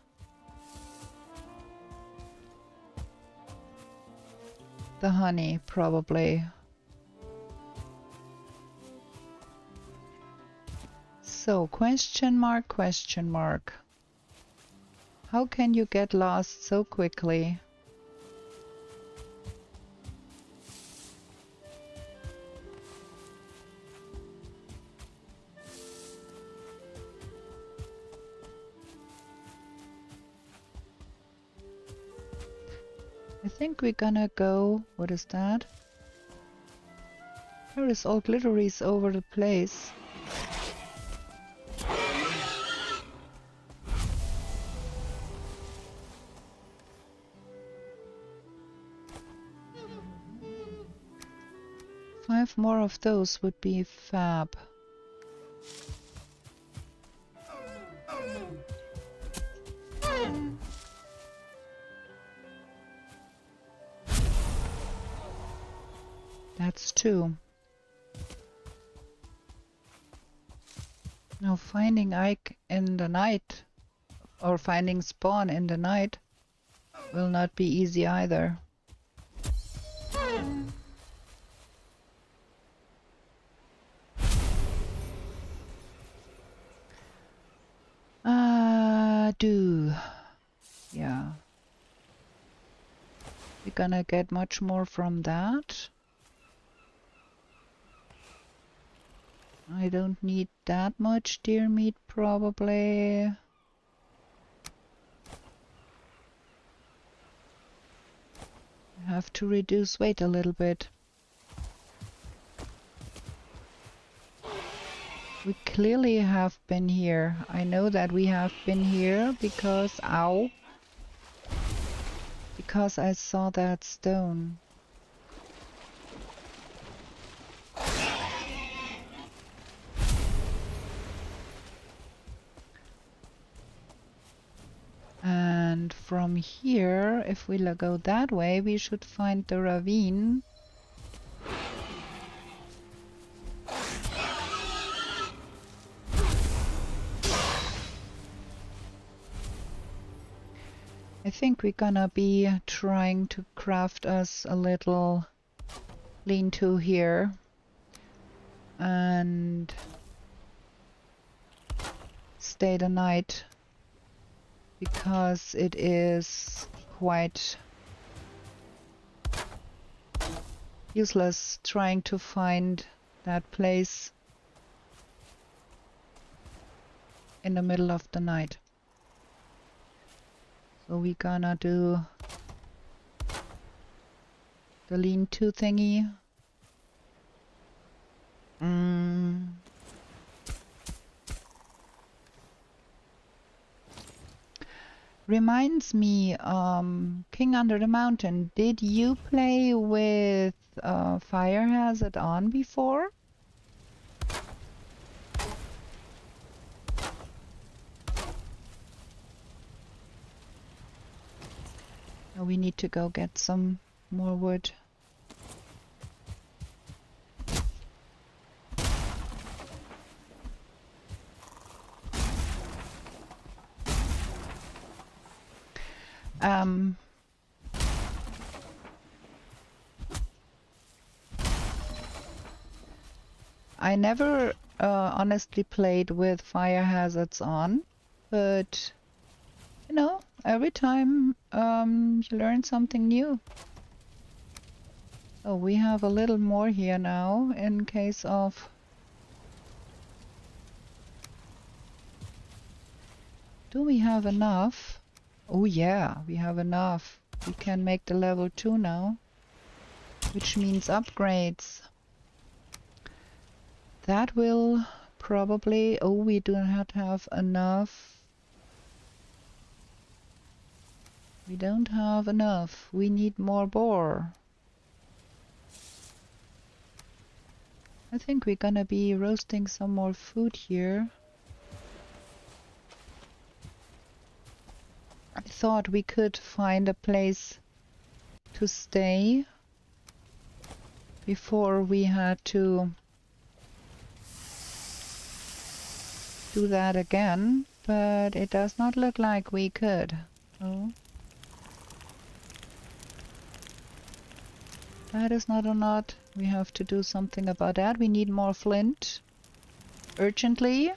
[SPEAKER 2] the honey, probably. So, question mark, question mark. How can you get lost so quickly? I think we're gonna go. What is that? There is all glitteries over the place. Five more of those would be fab. That's 2. Now finding Ike in the night, or finding spawn in the night, will not be easy either. Yeah. We're gonna get much more from that. I don't need that much deer meat, probably. I have to reduce weight a little bit. We clearly have been here. I know that we have been here because, ow, because I saw that stone. And from here, if we go that way, we should find the ravine. I think we're gonna be trying to craft us a little lean-to here and stay the night, because it is quite useless trying to find that place in the middle of the night. So we're gonna do the lean-to thingy. Reminds me, King Under the Mountain, did you play with Firehazard on before? Oh, we need to go get some more wood. I never honestly played with fire hazards on, but you know, every time you learn something new. So we have a little more here now in case of... Do we have enough? Oh yeah, we have enough. We can make the level 2 now, which means upgrades. That will probably... Oh, we do not have enough. We don't have enough. We need more boar. I think we're gonna be roasting some more food here. I thought we could find a place to stay before we had to do that again, but it does not look like we could. Oh. That is not a lot. We have to do something about that. We need more flint urgently.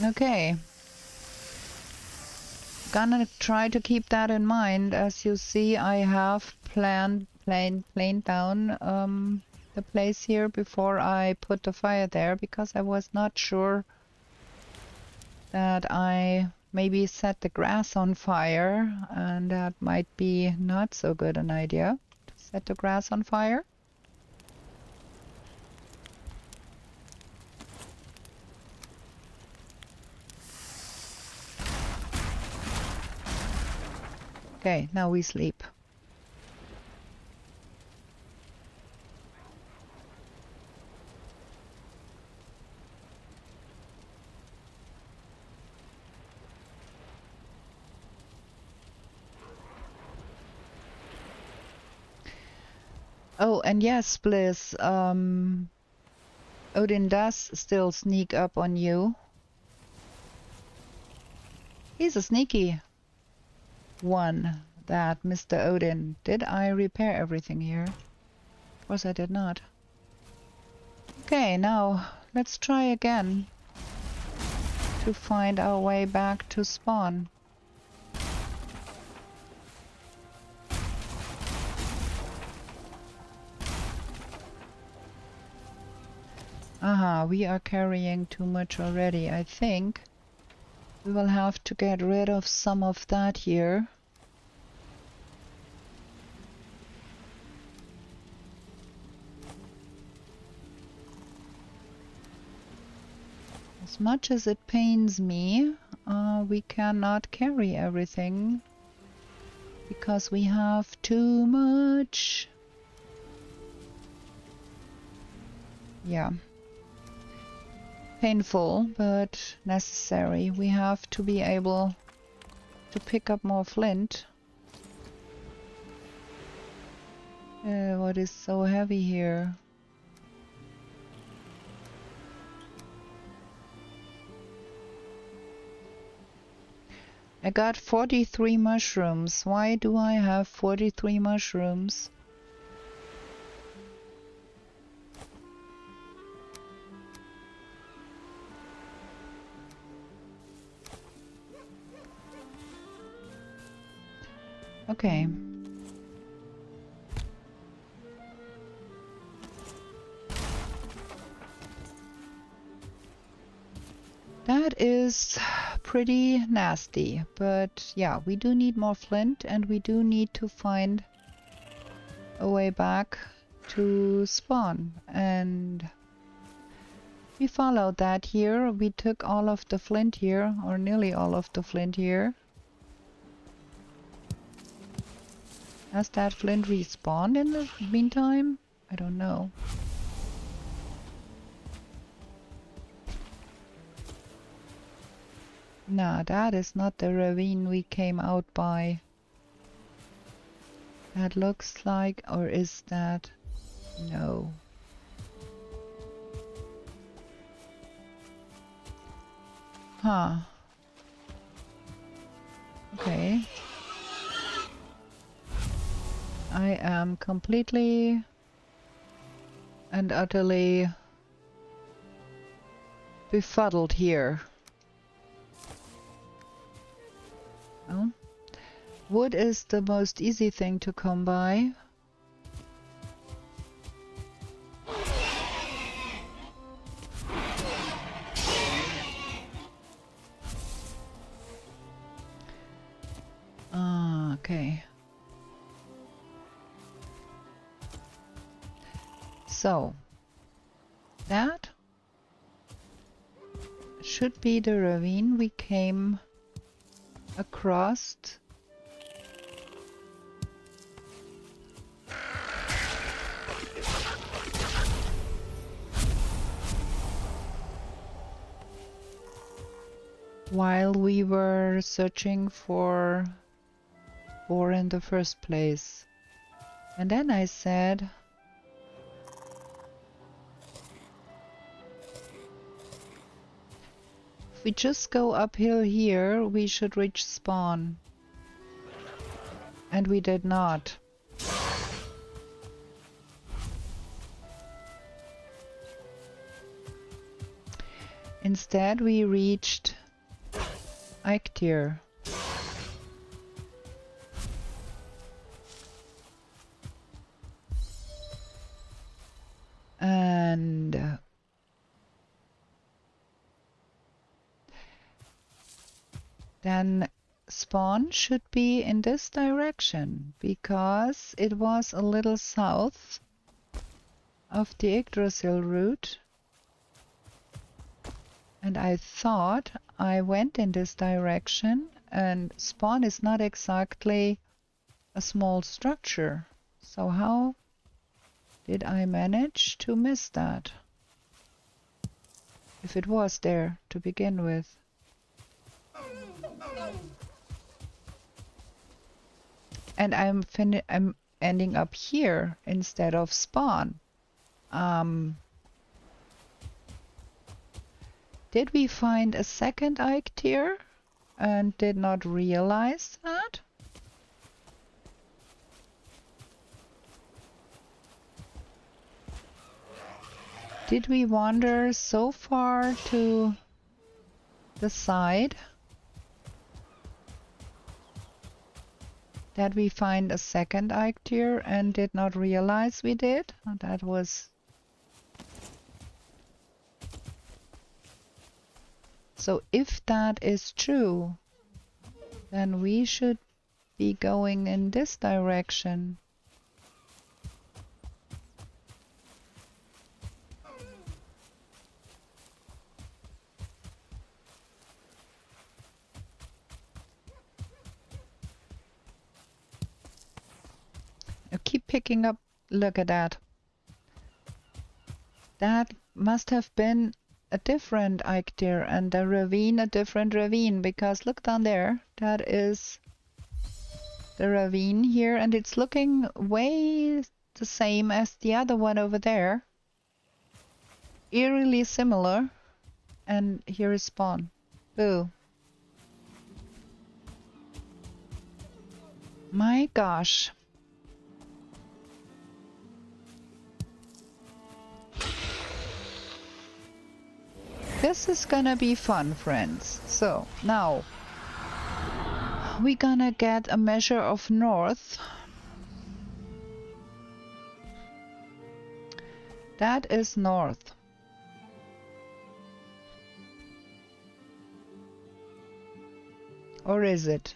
[SPEAKER 2] Okay. Gonna try to keep that in mind. As you see, I have planed down the place here before I put the fire there, because I was not sure that I maybe set the grass on fire, and that might be not so good an idea to set the grass on fire. Okay, now we sleep. Oh, and yes, Bliss, Odin does still sneak up on you. He's a sneaky one, that Mr. Odin. Did I repair everything here? Of course I did not. Okay, now let's try again to find our way back to spawn. Aha, we are carrying too much already. I think we will have to get rid of some of that here. As much as it pains me, we cannot carry everything because we have too much. Yeah. Painful, but necessary. We have to be able to pick up more flint. What is so heavy here? I got 43 mushrooms. Why do I have 43 mushrooms? Okay. That is pretty nasty, but yeah, we do need more flint and we do need to find a way back to spawn. And we followed that here. We took all of the flint here, or nearly all of the flint here. Has that flint respawned in the meantime? I don't know. Nah, that is not the ravine we came out by. That looks like, or is that? No. Huh. Okay. I am completely and utterly befuddled here. Oh. Wood is the most easy thing to come by. Ah, okay. So, that should be the ravine we came across. While we were searching for ore in the first place. And then I said, if we just go uphill here, we should reach spawn. And we did not. Instead, we reached Charakter. And then spawn should be in this direction because it was a little south of the Yggdrasil route. And I thought I went in this direction, and spawn is not exactly a small structure. So how did I manage to miss that? If it was there to begin with. And I'm ending up here instead of spawn. Did we find a second Charakter and did not realize that? Did we wander so far to the side that we find a second Charakter and did not realize we did? That was... So if that is true, then we should be going in this direction. I keep picking up, look at that. That must have been a different Eiktir, and the ravine a different ravine, because look down there. That is the ravine here, and it's looking way the same as the other one over there. Eerily similar. And here is spawn. Boo. My gosh. This is gonna be fun, friends. So, now we're gonna get a measure of north. That is north. Or is it?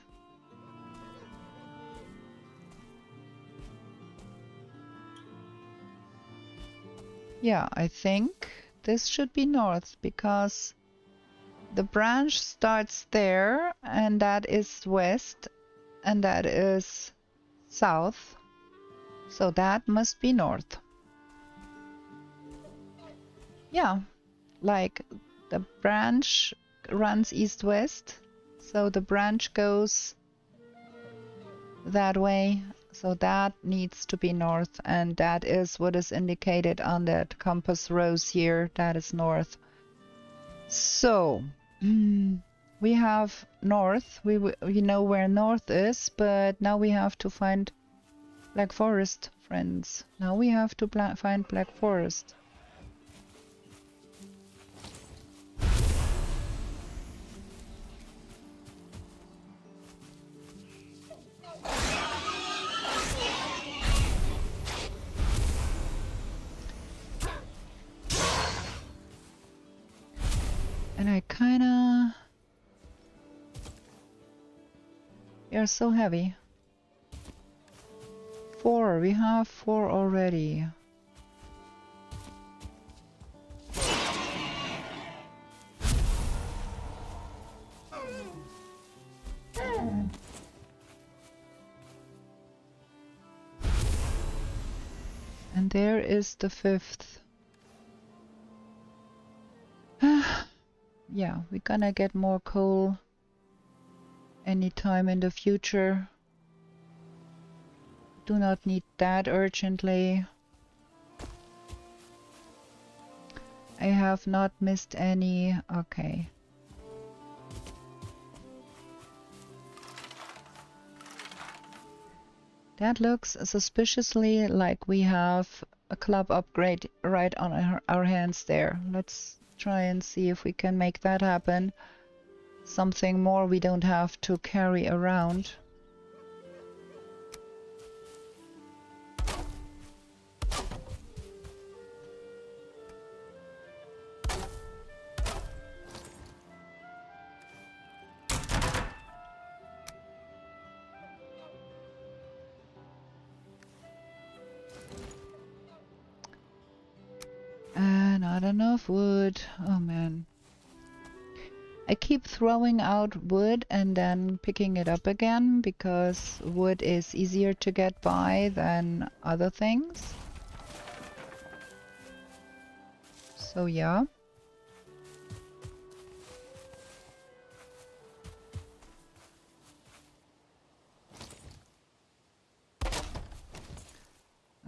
[SPEAKER 2] Yeah, I think this should be north because the branch starts there and that is west and that is south. So that must be north. Yeah, like the branch runs east-west. So the branch goes that way. So that needs to be north, and that is what is indicated on that compass rose here. That is north. So we have north. We know where north is, but now we have to find Black Forest, friends. Now we have to find Black Forest. And I kinda... You're so heavy. 4, we have 4 already. And there is the 5th. Yeah, we're gonna get more coal anytime in the future. Do not need that urgently. I have not missed any. Okay. That looks suspiciously like we have a club upgrade right on our hands there. Let's try and see if we can make that happen. Something more we don't have to carry around. Not enough wood. Oh man. I keep throwing out wood and then picking it up again because wood is easier to get by than other things. So yeah.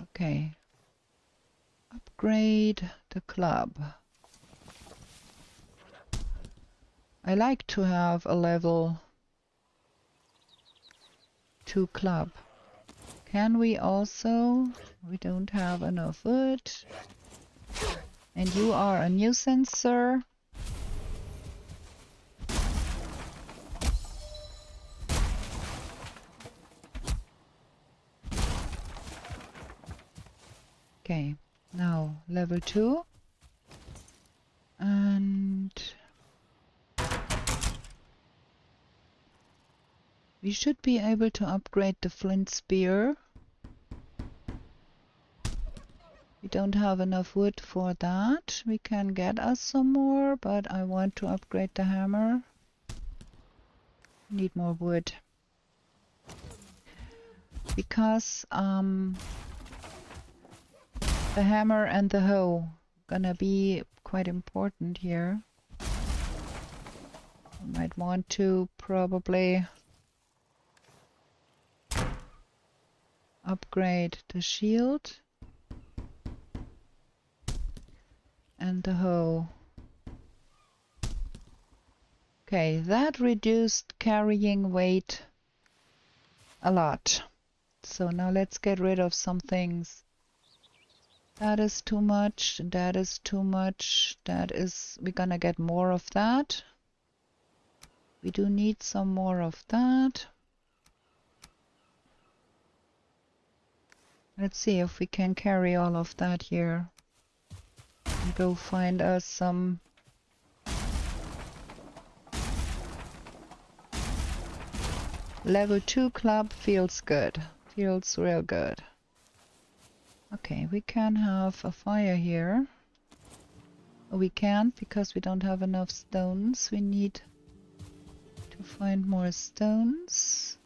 [SPEAKER 2] Okay. Upgrade the club. I like to have a level 2 club. Can we also? We don't have enough wood. And you are a nuisance, sir. Okay, now level 2. And we should be able to upgrade the flint spear. We don't have enough wood for that. We can get us some more, but I want to upgrade the hammer. Need more wood. Because the hammer and the hoe gonna be quite important here. I might want to probably upgrade the shield and the hoe. Okay, that reduced carrying weight a lot. So now let's get rid of some things. That is too much, that is too much, that is... we're gonna get more of that. We do need some more of that. Let's see if we can carry all of that here. And go find us some... Level 2 club feels good. Feels real good. Okay, we can have a fire here. We can't because we don't have enough stones. We need to find more stones.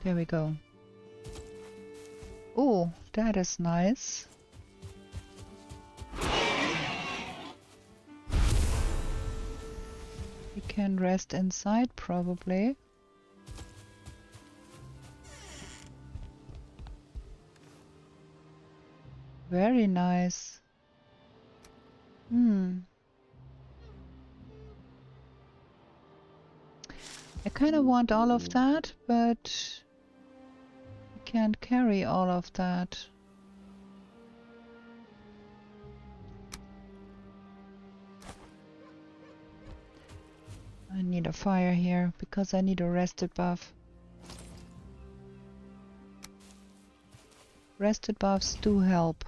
[SPEAKER 2] There we go. Oh, that is nice. We can rest inside probably. Very nice. I kind of want all of that, but I can't carry all of that. I need a fire here because I need a rested buff. Rested buffs do help.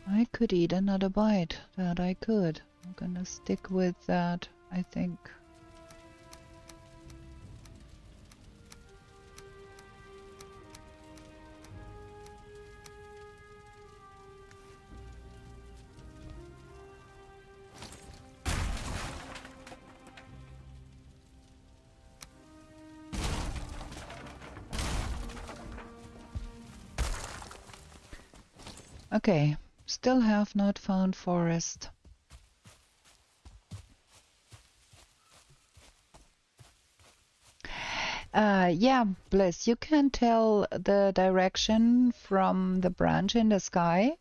[SPEAKER 2] I could eat another bite. That I could. I'm gonna stick with that, I think. Okay. Still have not found forest. Yeah, Bliss, you can tell the direction from the branch in the sky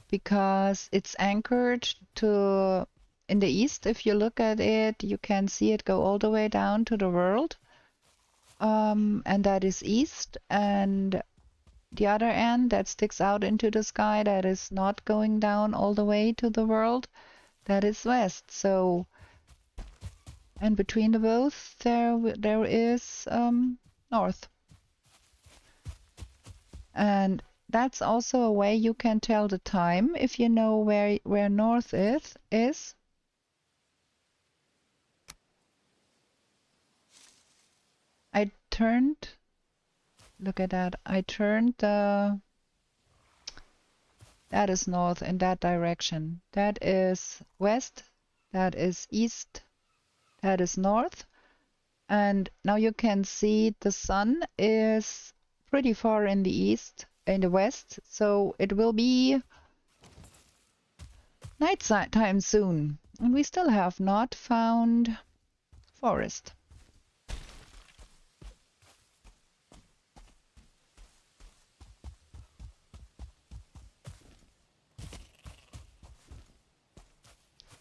[SPEAKER 2] because it's anchored to in the east. If you look at it, you can see it go all the way down to the world. And that is east, and the other end that sticks out into the sky that is not going down all the way to the world, that is west. So, and between the both there is north. And that's also a way you can tell the time if you know where north is. I turned... Look at that. I turned the... That is north in that direction. That is west. That is east. That is north. And now you can see the sun is pretty far in the east, in the west. So it will be night time soon. And we still have not found forest.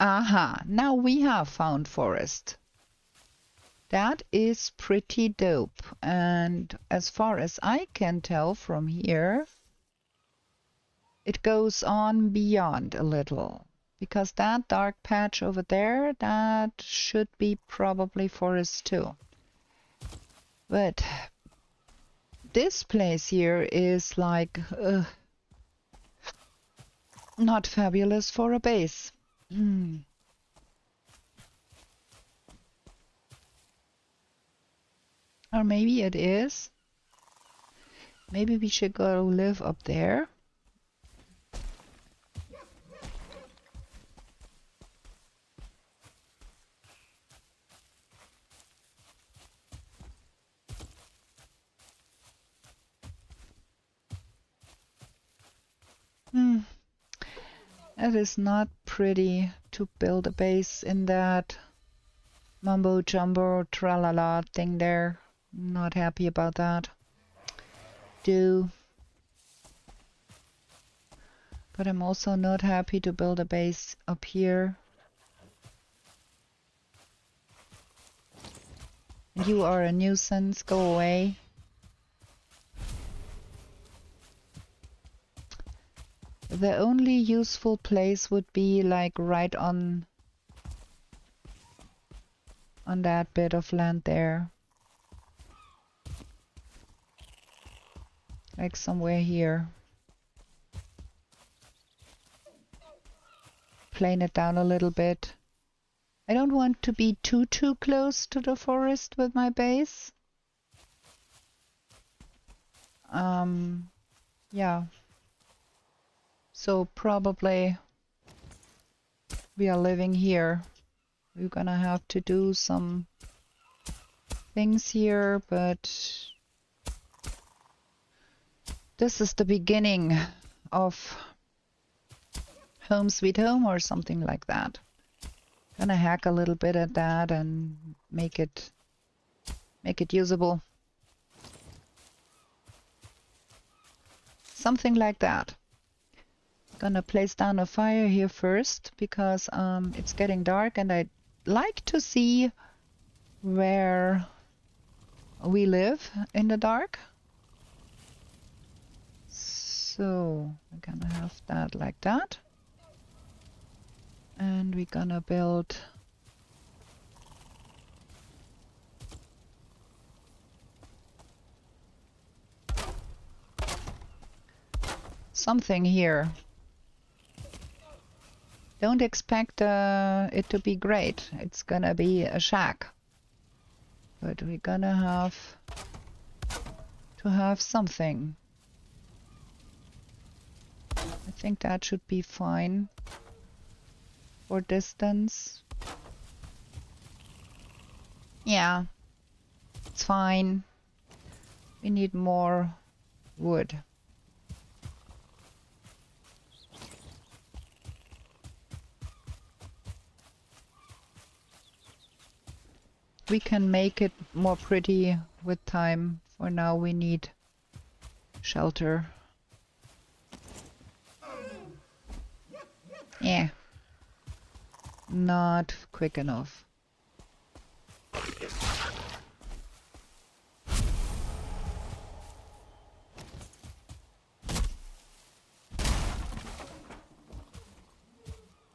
[SPEAKER 2] Aha, now we have found forest. That is pretty dope. And as far as I can tell from here, it goes on beyond a little. Because that dark patch over there, that should be probably forest too. But this place here is like not fabulous for a base. Or maybe it is. Maybe we should go live up there. It is not pretty to build a base in that mumbo jumbo tralala thing there. Not happy about that. But I'm also not happy to build a base up here. You are a nuisance, go away. The only useful place would be like right on that bit of land there. Like somewhere here. Plane it down a little bit. I don't want to be too close to the forest with my base. Yeah. So probably we are living here. We're gonna have to do some things here, but this is the beginning of Home Sweet Home or something like that. Gonna hack a little bit at that and make it usable. Something like that. Gonna place down a fire here first because it's getting dark and I'd like to see where we live in the dark. So we're gonna have that like that. And we're gonna build something here. Don't expect it to be great. It's gonna be a shack. But we're gonna have to have something. I think that should be fine for distance. Yeah, it's fine. We need more wood. We can make it more pretty with time. For now we need shelter. Yeah. Not quick enough.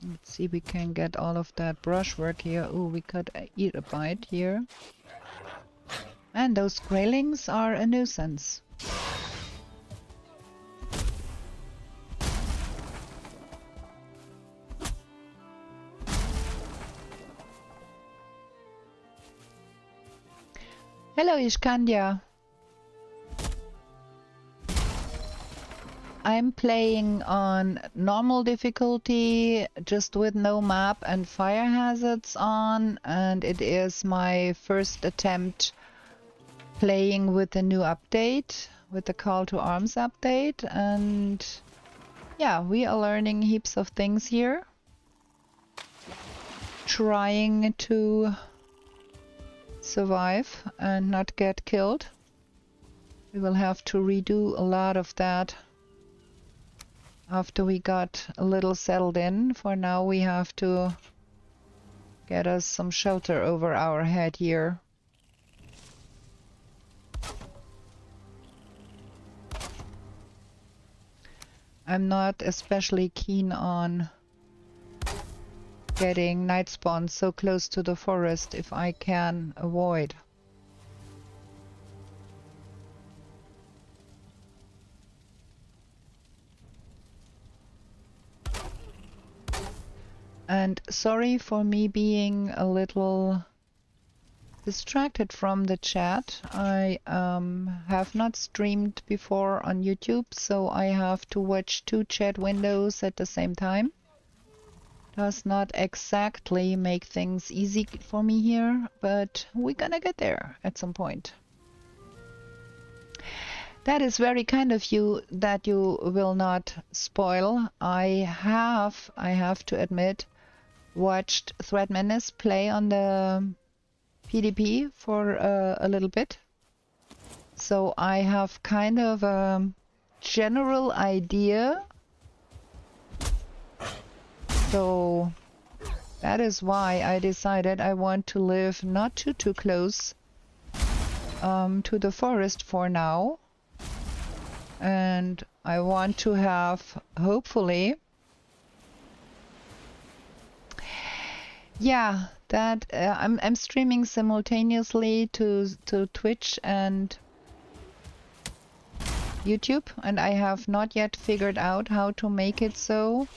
[SPEAKER 2] Let's see, we can get all of that brushwork here. Oh, we could eat a bite here. And those graylings are a nuisance. Hello, Ishkandia. I'm playing on normal difficulty, just with no map and fire hazards on, and it is my first attempt playing with the new update, with the Call to Arms update, and yeah, we are learning heaps of things here. Trying to survive and not get killed. We will have to redo a lot of that after we got a little settled in. For now we have to get us some shelter over our head here. I'm not especially keen on getting night spawns so close to the forest if I can avoid. And sorry for me being a little distracted from the chat. I have not streamed before on YouTube, so I have to watch two chat windows at the same time. Does not exactly make things easy for me here, but we're gonna get there at some point. That is very kind of you that you will not spoil. I have to admit, watched Thread Menace play on the PDP for a little bit. So I have kind of a general idea. So that is why I decided I want to live not too close to the forest for now. And I want to have, hopefully, yeah, that I'm streaming simultaneously to Twitch and YouTube, and I have not yet figured out how to make it so,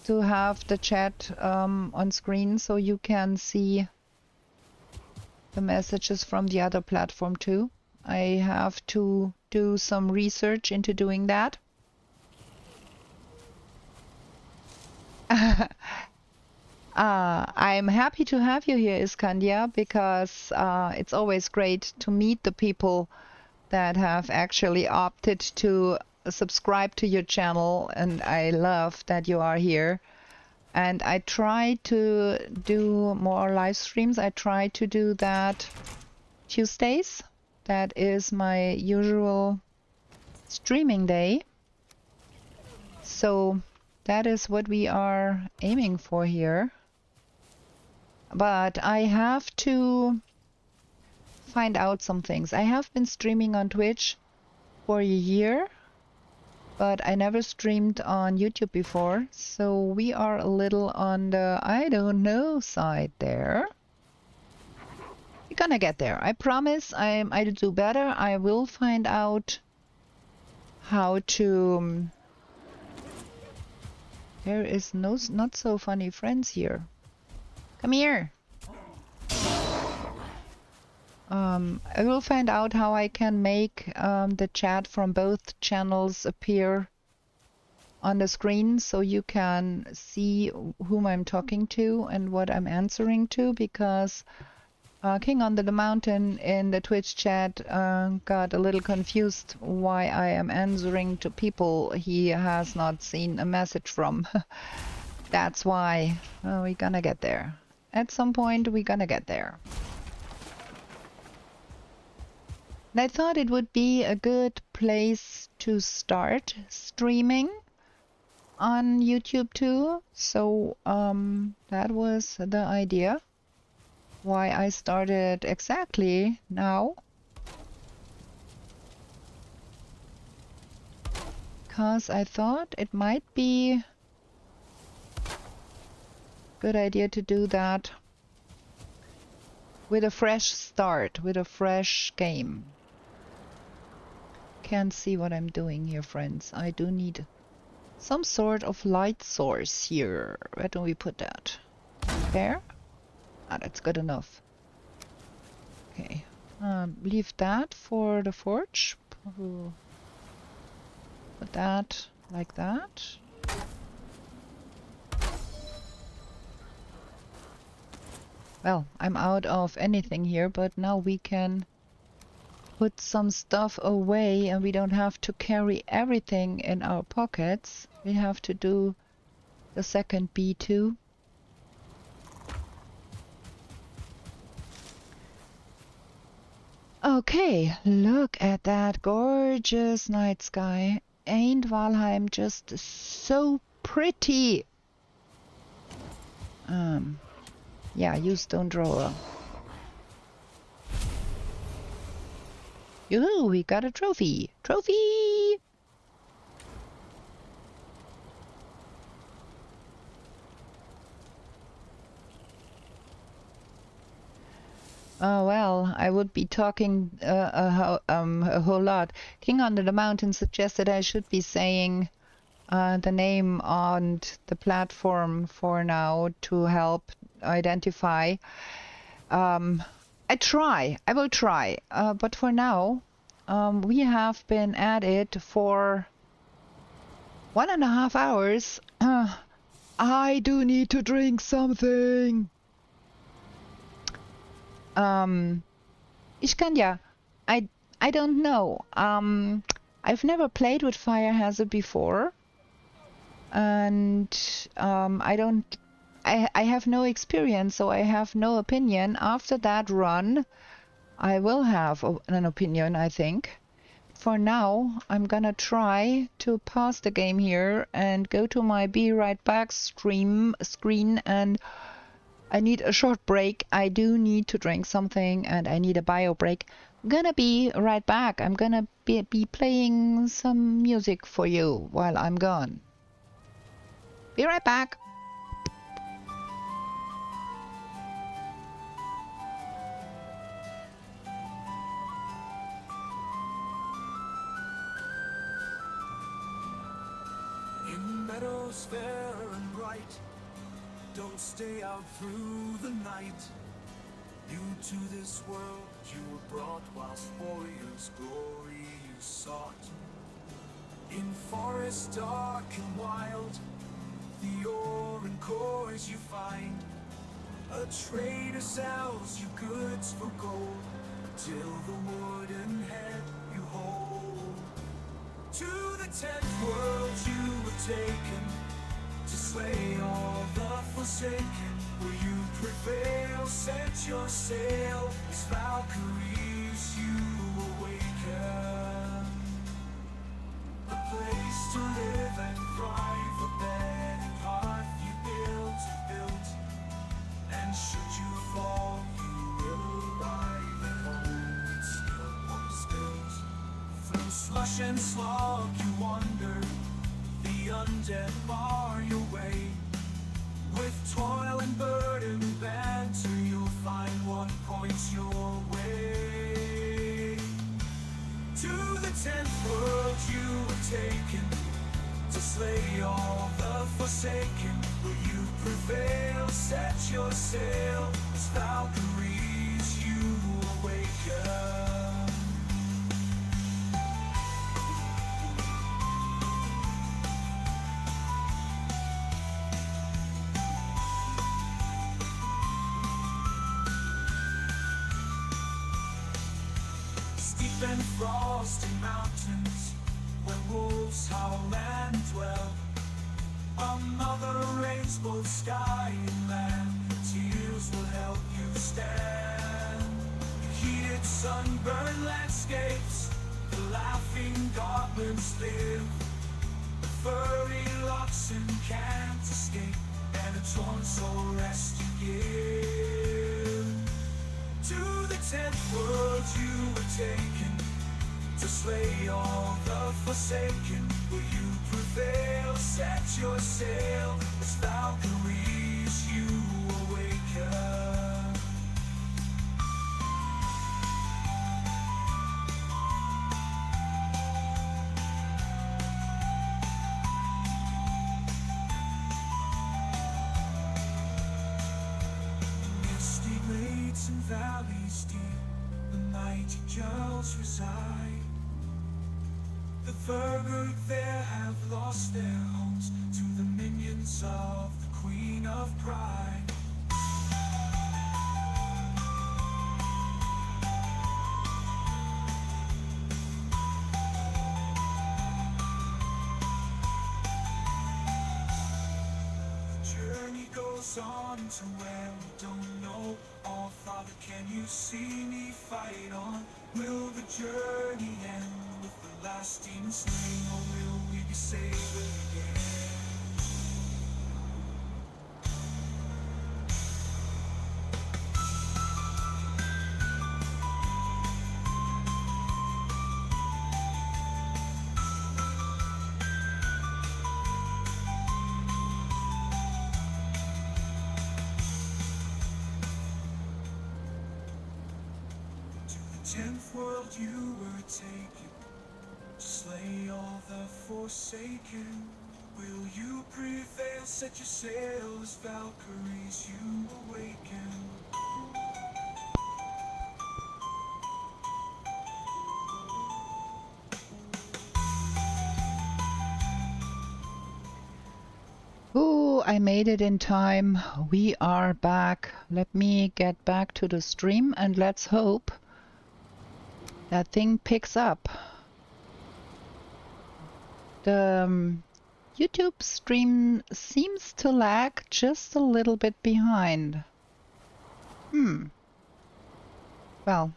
[SPEAKER 2] to have the chat on screen so you can see the messages from the other platform too. I have to do some research into doing that. I'm happy to have you here, Iskandia, because it's always great to meet the people that have actually opted to subscribe to your channel, and I love that you are here. And I try to do more live streams. I try to do that Tuesdays. That is my usual streaming day. So that is what we are aiming for here. But I have to find out some things. I have been streaming on Twitch for a year, but I never streamed on YouTube before. So we are a little on the I don't know side there. We're gonna get there. I promise I'll do better. I will find out how to... There is not so funny friends here. Come here. I will find out how I can make the chat from both channels appear on the screen so you can see whom I'm talking to and what I'm answering to, because King Under the Mountain in the Twitch chat got a little confused why I am answering to people he has not seen a message from. That's why we're gonna get there. At some point we're gonna get there. And I thought it would be a good place to start streaming on YouTube too. So that was the idea. Why I started exactly now. Because I thought it might be a good idea to do that with a fresh start, with a fresh game. Can't see what I'm doing here, friends. I do need some sort of light source here. Where do we put that? There? Ah, that's good enough. Okay. Leave that for the forge. Put that like that. Well, I'm out of anything here, but now we can put some stuff away and we don't have to carry everything in our pockets. We have to do the second B2. Okay, look at that gorgeous night sky. Ain't Valheim just so pretty? Yeah, use stone thrower. Yoo-hoo, we got a trophy! Trophy! Oh, well, I would be talking a whole lot. King Under the Mountain suggested I should be saying the name on the platform for now to help identify. I will try. But for now, we have been at it for 1.5 hours. I do need to drink something. Iskandja, I don't know. I've never played with Firehazard before, and I have no experience, so I have no opinion. After that run, I will have an opinion, I think. For now, I'm gonna try to pause the game here and go to my Be Right Back screen, and I need a short break. I do need to drink something and I need a bio break. I'm gonna be right back. I'm gonna be playing some music for you while I'm gone. Be right back.
[SPEAKER 1] In meadows fair and bright, don't stay out through the night. New to this world you were brought, whilst warriors' glory you sought. In forest dark and wild, the ore and cores you find. A trader sells you goods for gold, till the wooden head you hold. To the 10th world you were taken, to slay all the forsaken. Will you prevail? Set your sail, as Valkyries you awaken. A place to live and thrive, a bed and hearth you built. And should you fall, you will arrive at home and still once built. Through slush and slog you wander, the undead bar your way. With toil and burden banter, you'll find what points your way. To the 10th world you were taken, to slay all the forsaken. Will you prevail? Set your sail, as Valkyries you awaken. And frosty mountains, where wolves howl and dwell. A mother rains both sky and land, her tears will help you stand. Heated sunburned landscapes, the laughing goblins live. The furry oxen can't escape, and a torn soul rest you give. To the 10th world you were taken, to slay all the forsaken. Will you prevail? Set your sail, as Valkyries you awaken. Misty glades and valleys deep, the mighty Jarls reside. The Thurgood there have lost their homes to the minions of the Queen of Pride. The journey goes on to where we don't know. Oh, Father, can you see me fight on? Will the journey end with the lasting sling, or will we be saved again? 10th world you were taken, to slay all the forsaken. Will you prevail? Set your sails, Valkyries, you awaken.
[SPEAKER 2] Ooh, I made it in time. We are back. Let me get back to the stream and let's hope that thing picks up. The YouTube stream seems to lag just a little bit behind. Well,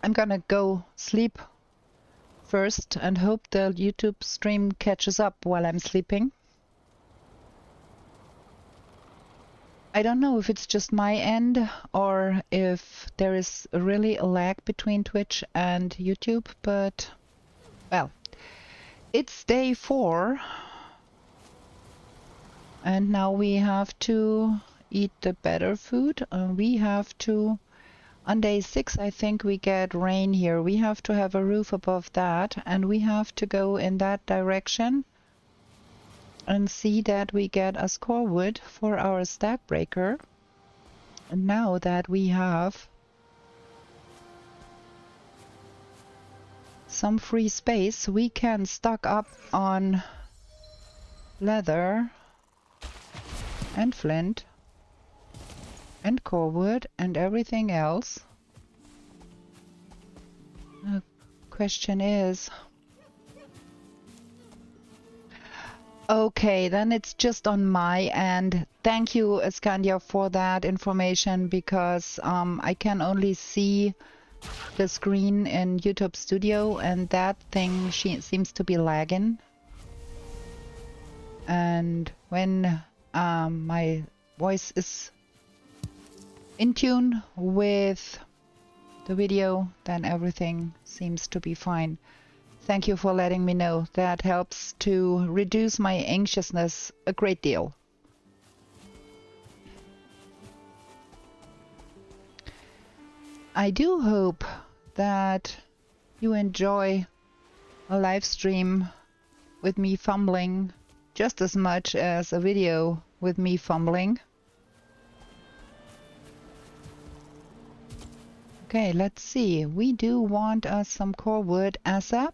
[SPEAKER 2] I'm gonna go sleep first and hope the YouTube stream catches up while I'm sleeping. I don't know if it's just my end or if there is really a lag between Twitch and YouTube, but well, it's day 4 and now we have to eat the better food. We have to, on day 6 I think we get rain here. We have to have a roof above that and we have to go in that direction and see that we get a score wood for our stack breaker. And now that we have some free space, we can stock up on leather and flint and core wood and everything else. The question is, okay, then it's just on my end. Thank you, Escandia, for that information because I can only see the screen in YouTube Studio and that thing seems to be lagging. And when my voice is in tune with the video, then everything seems to be fine. Thank you for letting me know. That helps to reduce my anxiousness a great deal. I do hope that you enjoy a live stream with me fumbling just as much as a video with me fumbling. Okay, let's see. We do want us some core wood ASAP.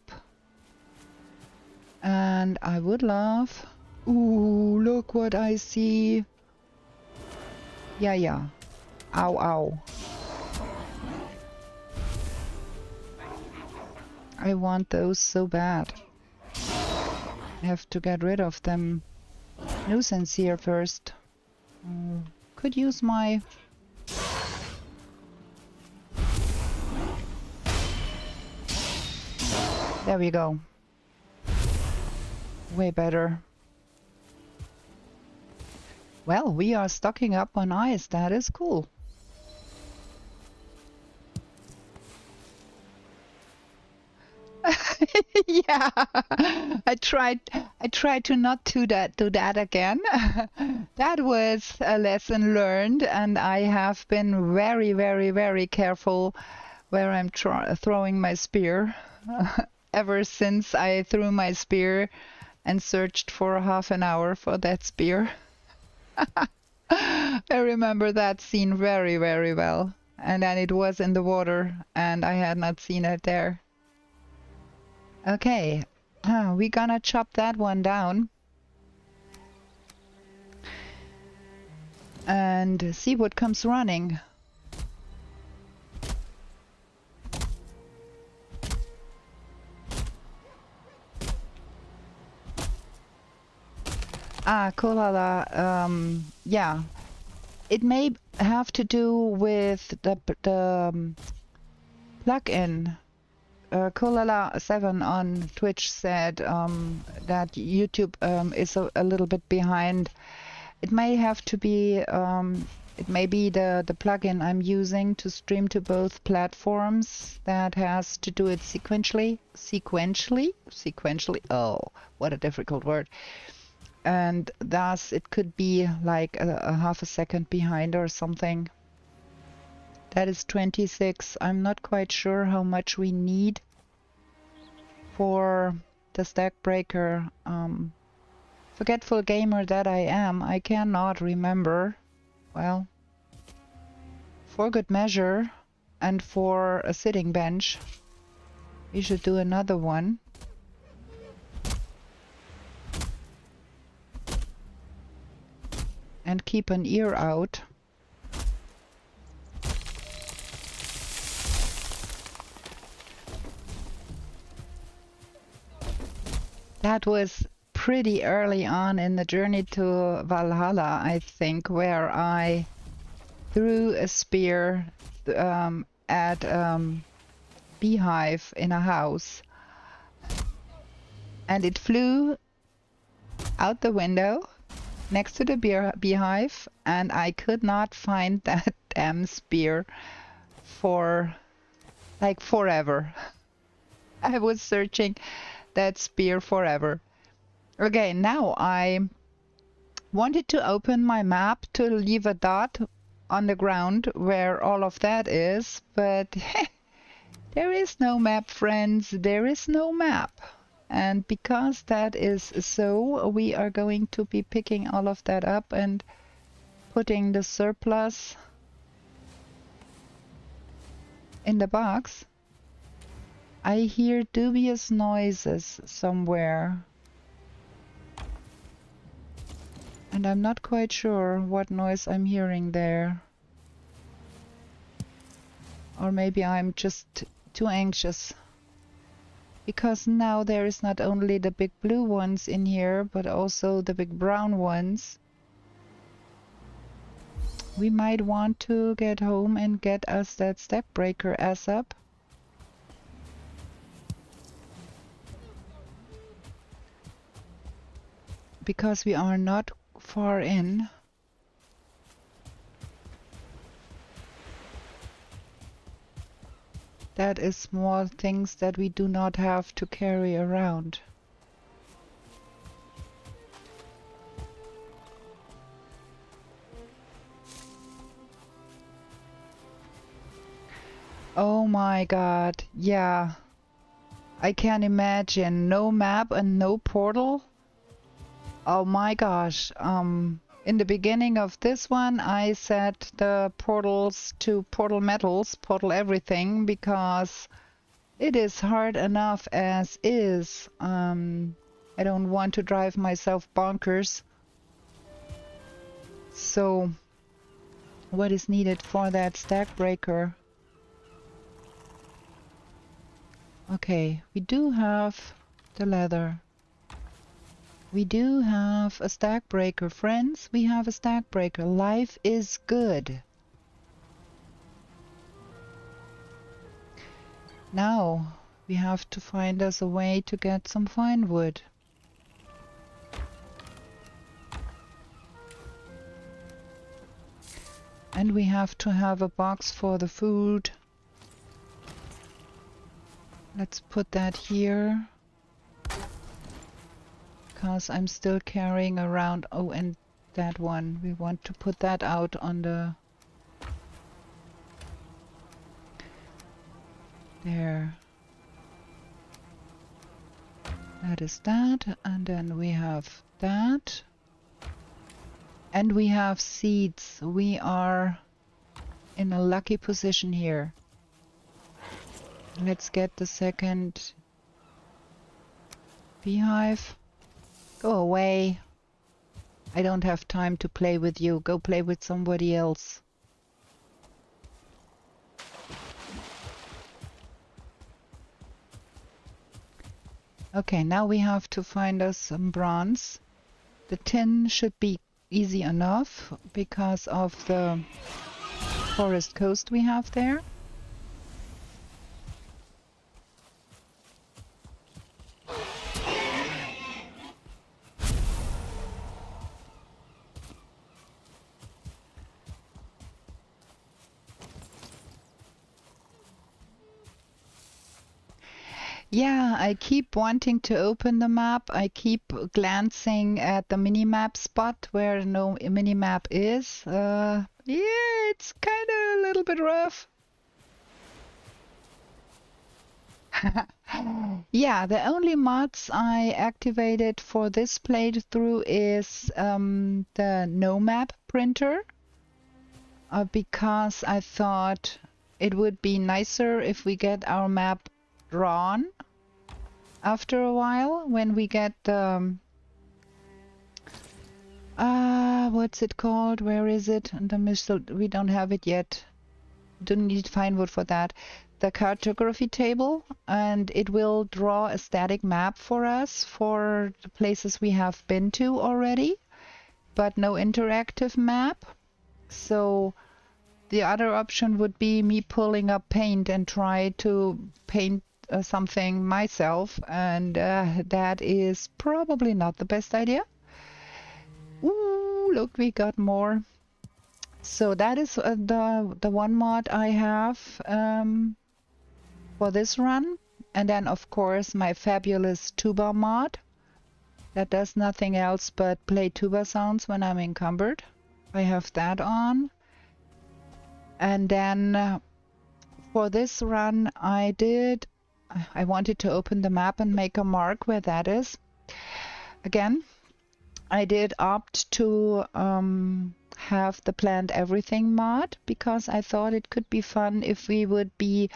[SPEAKER 2] And I would love... Ooh, look what I see. Yeah. Ow, ow. I want those so bad. I have to get rid of them nuisance here first. Could use my... There we go. Way better. Well, we are stocking up on ice. That is cool. Yeah, I tried to not do that again. That was a lesson learned, and I have been very, very, very careful where I'm throwing my spear. Ever since I threw my spear and searched for half an hour for that spear. I remember that scene very, very well. And then it was in the water and I had not seen it there. Okay, we're gonna chop that one down. And see what comes running. Kolala, yeah. It may have to do with the plugin. Kolala7 on Twitch said that YouTube is a little bit behind. It may have to be, it may be the plugin I'm using to stream to both platforms that has to do it sequentially. Oh, what a difficult word. And thus it could be like a half a second behind or something. That is 26. I'm not quite sure how much we need for the stack breaker. Forgetful gamer that I am, I cannot remember. Well, for good measure and for a sitting bench, we should do another one. And keep an ear out. That was pretty early on in the journey to Valhalla, I think, where I threw a spear at beehive in a house. And it flew out the window next to the beehive, and I could not find that damn spear for like forever. I was searching that spear forever. Okay, now I wanted to open my map to leave a dot on the ground where all of that is, but there is no map, friends. There is no map. And because that is so, we are going to be picking all of that up and putting the surplus in the box. I hear dubious noises somewhere. And I'm not quite sure what noise I'm hearing there. Or maybe I'm just too anxious. Because now there is not only the big blue ones in here, but also the big brown ones. We might want to get home and get us that stack breaker ASAP. Because we are not far in. That is small things that we do not have to carry around. Oh my god, yeah. I can imagine. No map and no portal. Oh my gosh. In the beginning of this one, I set the portals to portal metals, portal everything, because it is hard enough as is. I don't want to drive myself bonkers. So, what is needed for that stack breaker? Okay, we do have the leather. We do have a stack breaker, friends. We have a stack breaker. Life is good. Now we have to find us a way to get some fine wood. And we have to have a box for the food. Let's put that here. Because I'm still carrying around, oh, and that one. We want to put that out on the... There. That is that, and then we have that. And we have seeds. We are in a lucky position here. Let's get the second beehive. Go away. I don't have time to play with you. Go play with somebody else. Okay, now we have to find us some bronze. The tin should be easy enough because of the forest coast we have there. Yeah, I keep wanting to open the map. I keep glancing at the minimap spot where no minimap is. Yeah, it's kind of a little bit rough. Yeah, the only mods I activated for this playthrough is the no map printer, because I thought it would be nicer if we get our map drawn after a while when we get what's it called? Where is it? We don't have it yet. Don't need to find wood for that. The cartography table, and it will draw a static map for us for the places we have been to already, but no interactive map. So the other option would be me pulling up paint and try to paint something myself, and that is probably not the best idea. Ooh, look, we got more. So that is the one mod I have for this run. And then, of course, my fabulous tuba mod that does nothing else but play tuba sounds when I'm encumbered. I have that on. And then for this run, I wanted to open the map and make a mark where that is. Again, I did opt to have the planned everything mod because I thought it could be fun if we would be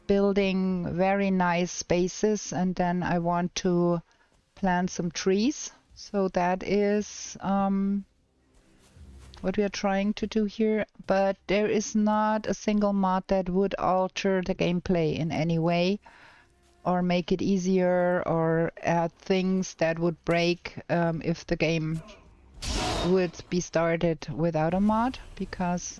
[SPEAKER 2] building very nice spaces, and then I want to plant some trees. So that is what we are trying to do here, but there is not a single mod that would alter the gameplay in any way or make it easier or add things that would break if the game would be started without a mod, because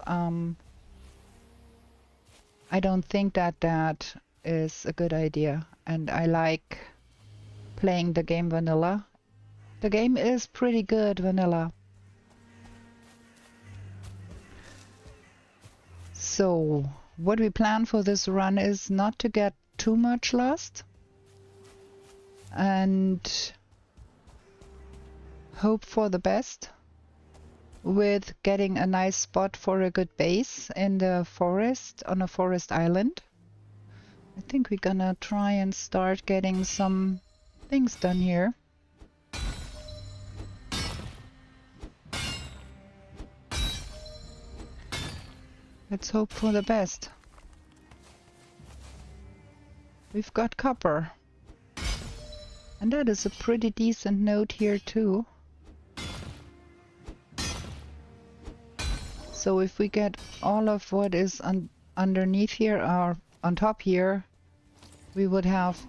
[SPEAKER 2] I don't think that that is a good idea, and I like playing the game vanilla. The game is pretty good vanilla. So what we plan for this run is not to get too much lost and hope for the best with getting a nice spot for a good base in the forest, on a forest island. I think we're gonna try and start getting some things done here. Let's hope for the best. We've got copper. And that is a pretty decent node here too. So if we get all of what is underneath here or on top here, we would have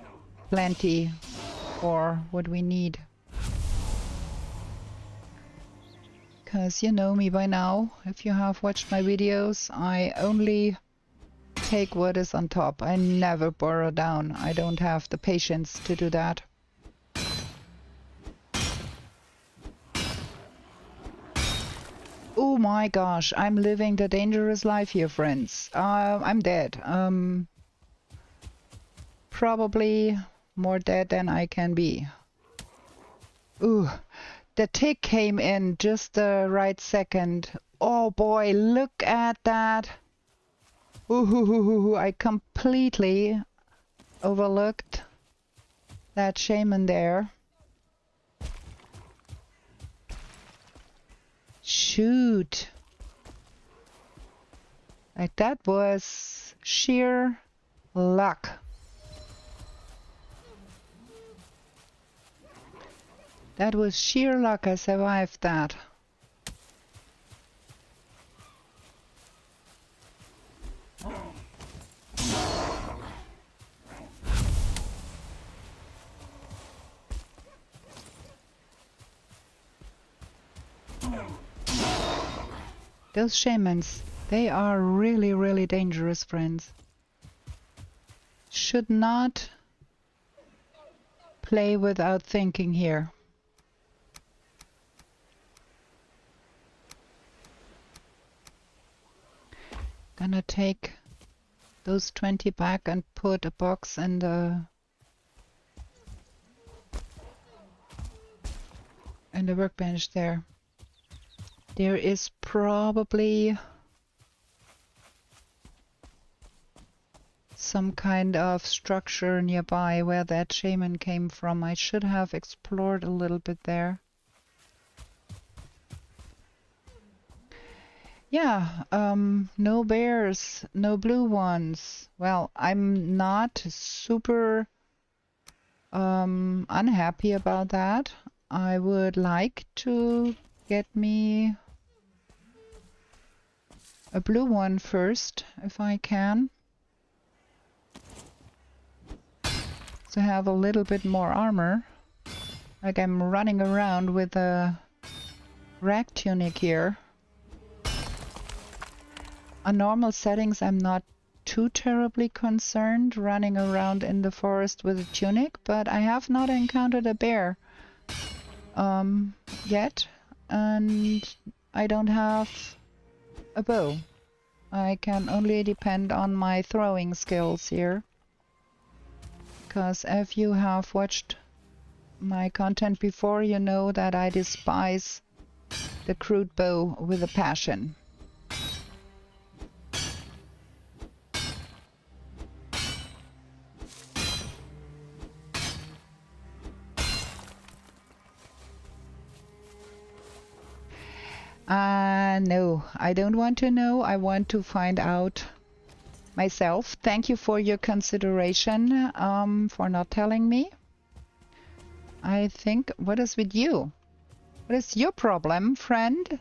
[SPEAKER 2] plenty for what we need. Because you know me by now, if you have watched my videos, I only take what is on top. I never burrow down. I don't have the patience to do that. Oh my gosh, I'm living the dangerous life here, friends. I'm dead. Probably more dead than I can be. Ooh, the tick came in just the right second. Oh boy, look at that. Ooh, I completely overlooked that shaman there. Shoot. Like that was sheer luck. That was sheer luck I survived that. Those shamans, they are really, really dangerous, friends. Should not play without thinking here. Gonna take those 20 back and put a box in the the workbench there. There is probably some kind of structure nearby where that shaman came from. I should have explored a little bit there. Yeah, no bears, no blue ones. Well, I'm not super unhappy about that. I would like to get me a blue one first, if I can. To have a little bit more armor. Like I'm running around with a rag tunic here. On normal settings I'm not too terribly concerned running around in the forest with a tunic, but I have not encountered a bear yet, and I don't have a bow. I can only depend on my throwing skills here. Because if you have watched my content before, you know that I despise the crude bow with a passion. No, I don't want to know. I want to find out myself. Thank you for your consideration, for not telling me. I think, what is with you? What is your problem, friend?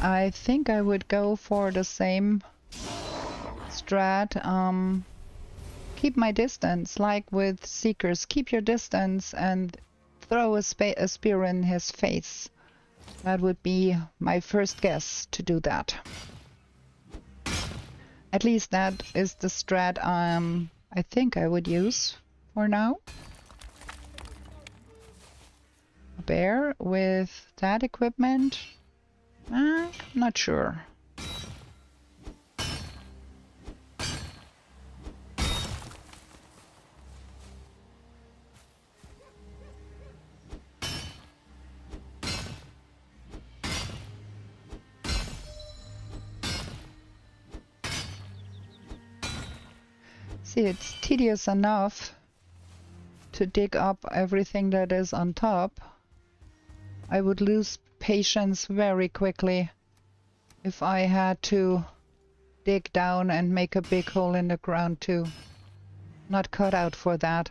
[SPEAKER 2] I think I would go for the same strat. Keep my distance, like with Seekers. Keep your distance and throw a spear in his face. That would be my first guess to do that. At least that is the strat I think I would use for now. A bear with that equipment? Not sure. See, it's tedious enough to dig up everything that is on top. I would lose patience very quickly if I had to dig down and make a big hole in the ground too. Not cut out for that.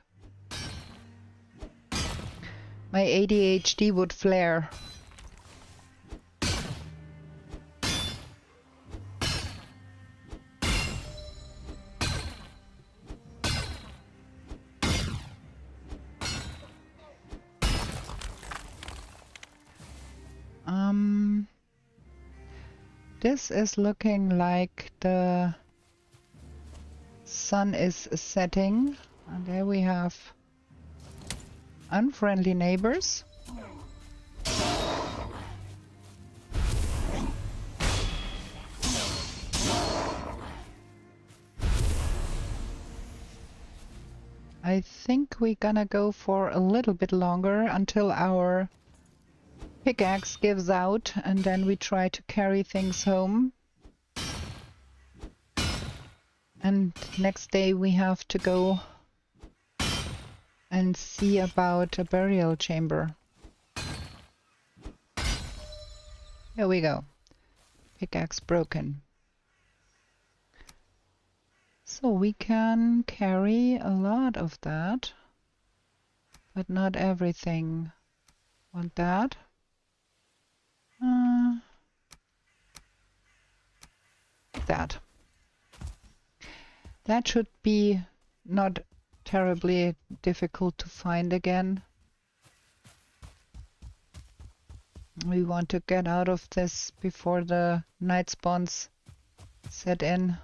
[SPEAKER 2] My ADHD would flare. This is looking like the sun is setting, and there we have unfriendly neighbors. I think we're gonna go for a little bit longer until our pickaxe gives out, and then we try to carry things home. And next day we have to go and see about a burial chamber. Here we go. Pickaxe broken. So we can carry a lot of that, but not everything. Want that? That. That should be not terribly difficult to find again. We want to get out of this before the night spawns set in.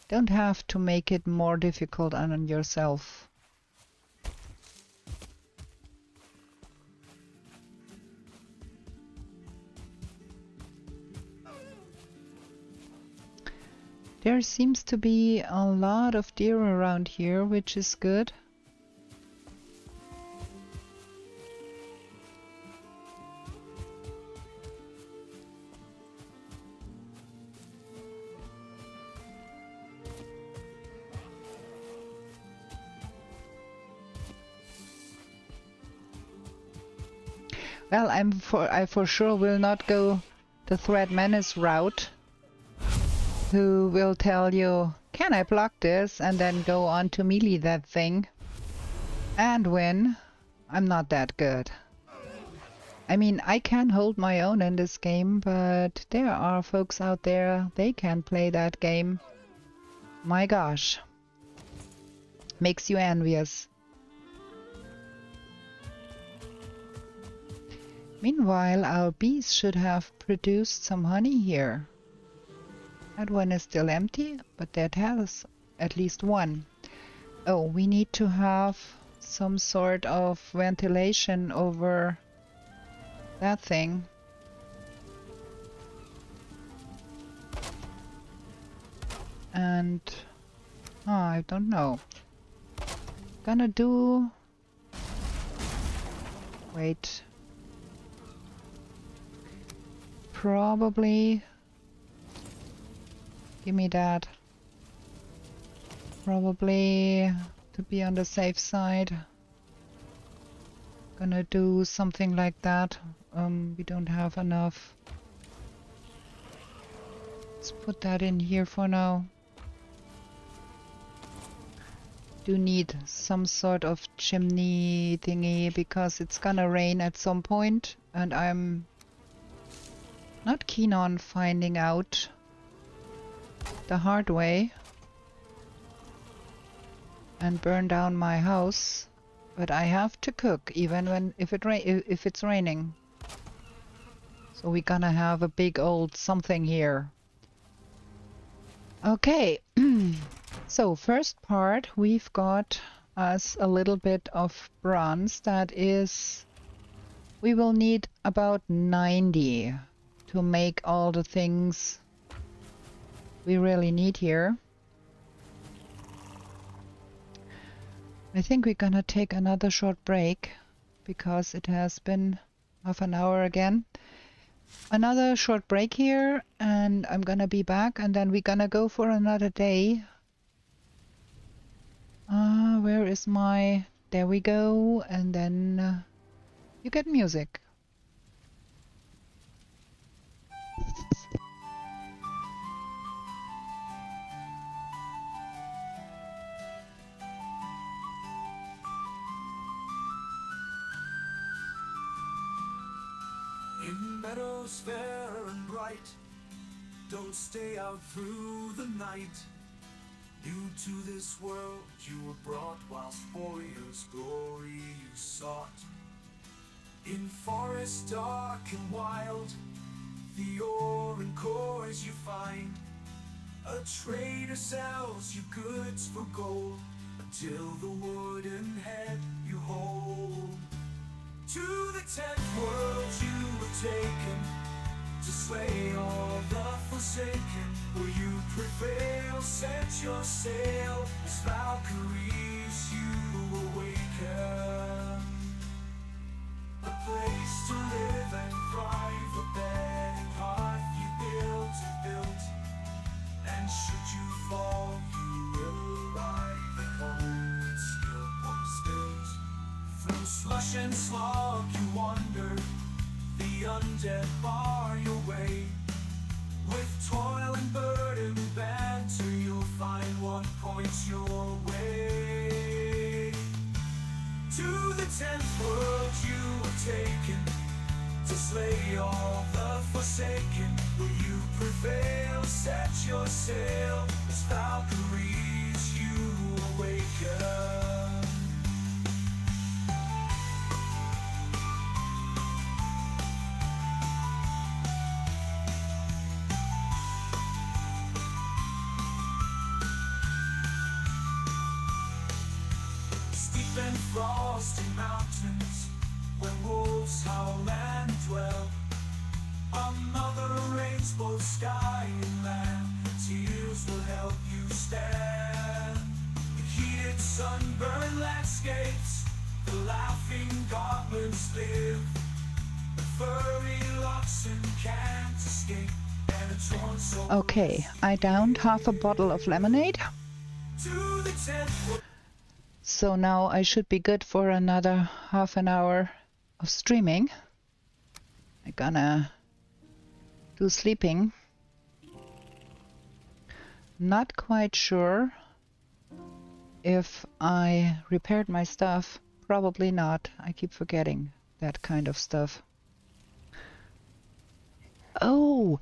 [SPEAKER 2] Don't have to make it more difficult on yourself. There seems to be a lot of deer around here, which is good. Well, I for sure will not go the Threat Menace route, who will tell you, can I block this, and then go on to melee that thing and win. I'm not that good. I mean, I can hold my own in this game, but there are folks out there, they can play that game. My gosh. Makes you envious. Meanwhile, our bees should have produced some honey here. That one is still empty, but that has at least one. Oh, we need to have some sort of ventilation over that thing. And I don't know. Gonna do... Wait. Probably... Give me that. Probably to be on the safe side. Gonna do something like that. We don't have enough. Let's put that in here for now. Do need some sort of chimney thingy because it's gonna rain at some point, and I'm not keen on finding out the hard way and burn down my house, but I have to cook even when if it's raining. So we're gonna have a big old something here. Okay. So first part, we've got us a little bit of bronze. That is, we will need about 90 to make all the things we really need here. I think we're gonna take another short break because it has been half an hour again. Another short break here, and I'm gonna be back, and then we're gonna go for another day. Where is my... There we go, and then you get music.
[SPEAKER 1] In meadows fair and bright, don't stay out through the night. New to this world you were brought, whilst warriors' glory you sought. In forests dark and wild, the ore and cores you find. A trader sells you goods for gold, until the wooden head you hold. To the 10th world you were taken, to slay all the forsaken. Will you prevail? Set your sail, as Valkyries you awaken. A place to live and thrive, a bed and hearth you built. And should you fall, you will arrive at home with skill upstairs. Through slush and slog you wander, the undead bar your way. With toil and burden banter, you'll find what points your way. To the 10th world you were taken, to slay all the forsaken. Will you prevail? Set your sail, as Valkyries you awaken. And frosty mountains, where wolves howl and dwell. Another rains both sky and land, tears will help you stand. The heated sunburned landscapes, the laughing goblins live. The furry oxen can't escape, and a torn soul.
[SPEAKER 2] Okay, I downed half a bottle of lemonade.
[SPEAKER 1] To the tent.
[SPEAKER 2] So now I should be good for another half an hour of streaming. I'm gonna do sleeping. Not quite sure if I repaired my stuff. Probably not. I keep forgetting that kind of stuff. Oh,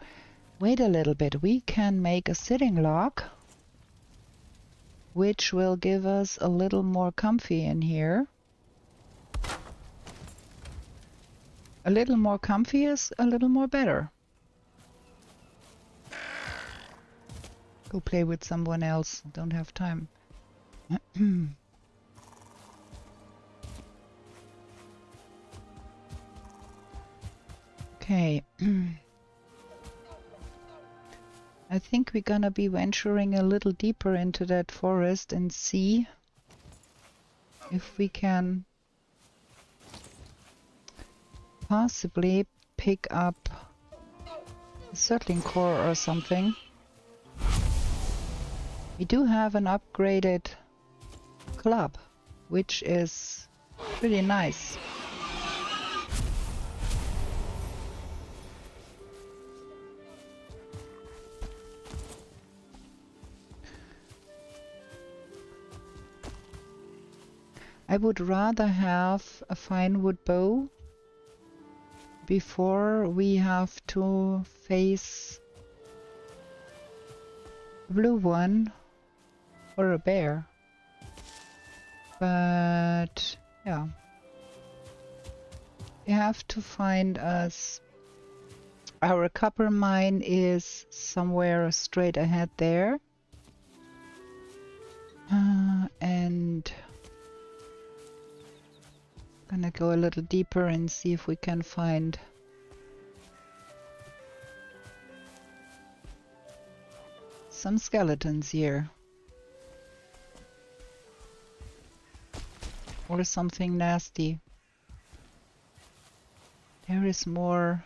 [SPEAKER 2] wait a little bit. We can make a sitting log, which will give us a little more comfy in here. A little more comfy is a little more better. Go play with someone else. Don't have time. Okay. I think we're gonna be venturing a little deeper into that forest and see if we can possibly pick up a circling core or something. We do have an upgraded club, which is pretty nice. I would rather have a fine wood bow before we have to face a blue one or a bear. But yeah, we have to find us. Our copper mine is somewhere straight ahead there. And gonna go a little deeper and see if we can find some skeletons here. Or something nasty. There is more.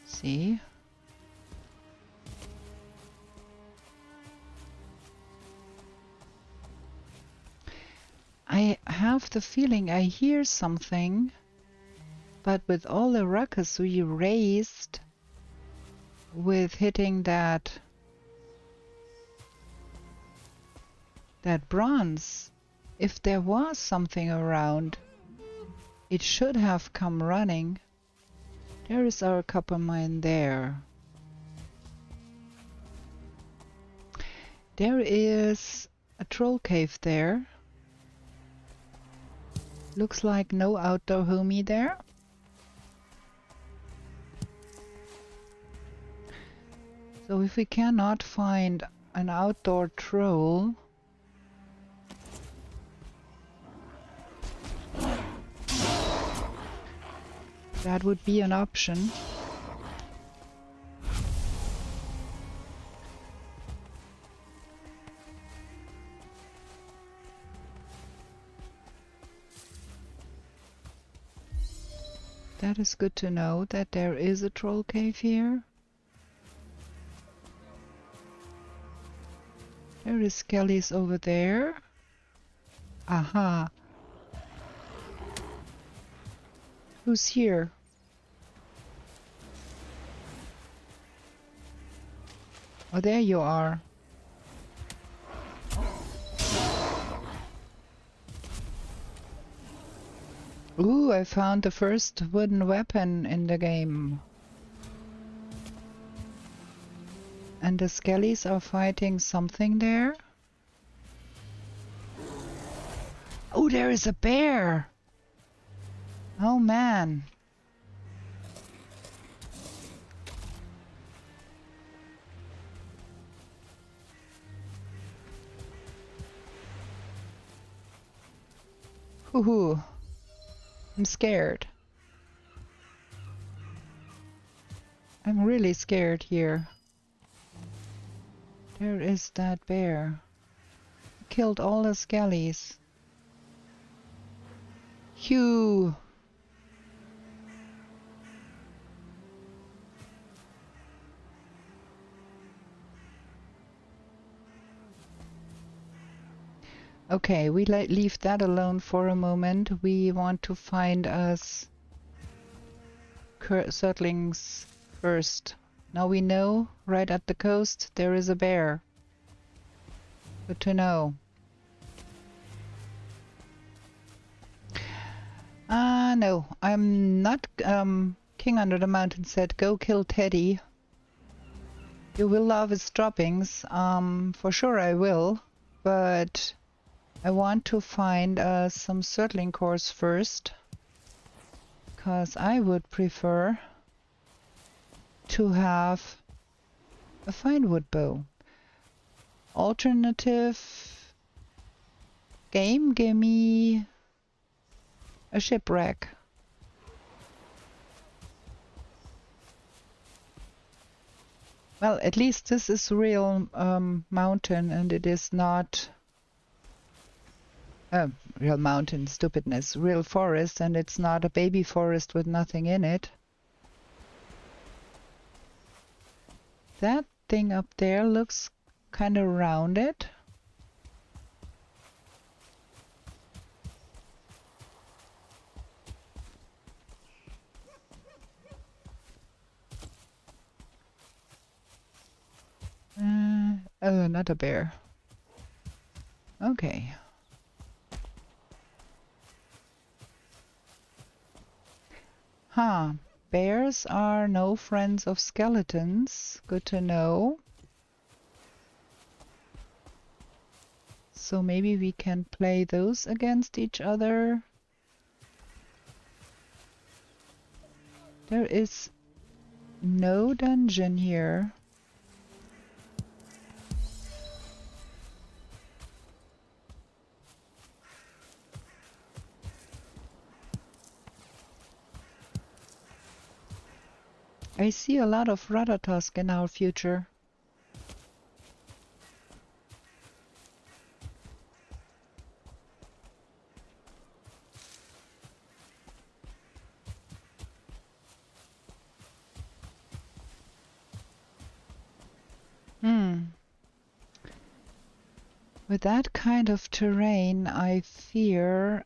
[SPEAKER 2] See? I have the feeling I hear something, but with all the ruckus we raised with hitting that bronze, if there was something around, it should have come running. There is our copper mine there. There is a troll cave there. Looks like no outdoor homie there. So if we cannot find an outdoor troll, that would be an option. That is good to know that there is a troll cave here. There is skellies over there. Aha. Who's here? Oh, there you are. Ooh, I found the first wooden weapon in the game. And the skellies are fighting something there. Oh, there is a bear! Oh man. Hoo-hoo. I'm scared. I'm really scared here. There is that bear. He killed all the skellies. Phew! Okay, we leave that alone for a moment. We want to find us Surtlings first. Now we know right at the coast there is a bear. Good to know. No, I'm not. King Under the Mountain said, go kill Teddy. You will love his droppings. For sure I will, but I want to find some Surtling cores first, because I would prefer to have a fine wood bow. Alternative game, give me a shipwreck. Well, at least this is real mountain, and it is not real mountain, stupidness, real forest, and it's not a baby forest with nothing in it. That thing up there looks kind of rounded. Oh, another bear. Okay. Huh. Bears are no friends of skeletons. Good to know. So maybe we can play those against each other. There is no dungeon here. I see a lot of Ratatosk in our future. With that kind of terrain, I fear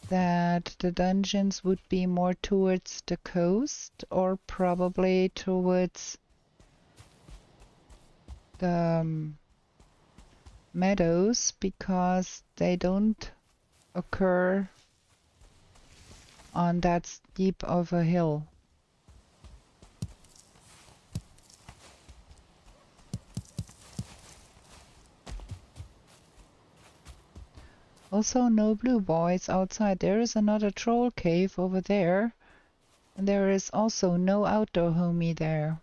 [SPEAKER 2] that the dungeons would be more towards the coast or probably towards the meadows, because they don't occur on that steep of a hill. Also, no blue boys outside. There is another troll cave over there, and there is also no outdoor homie there.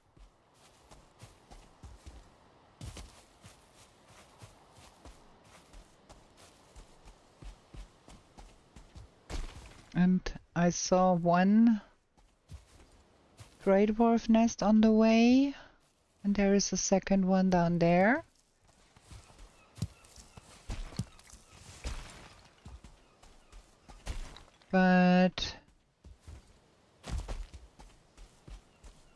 [SPEAKER 2] And I saw one Grey Dwarf nest on the way, and there is a second one down there. But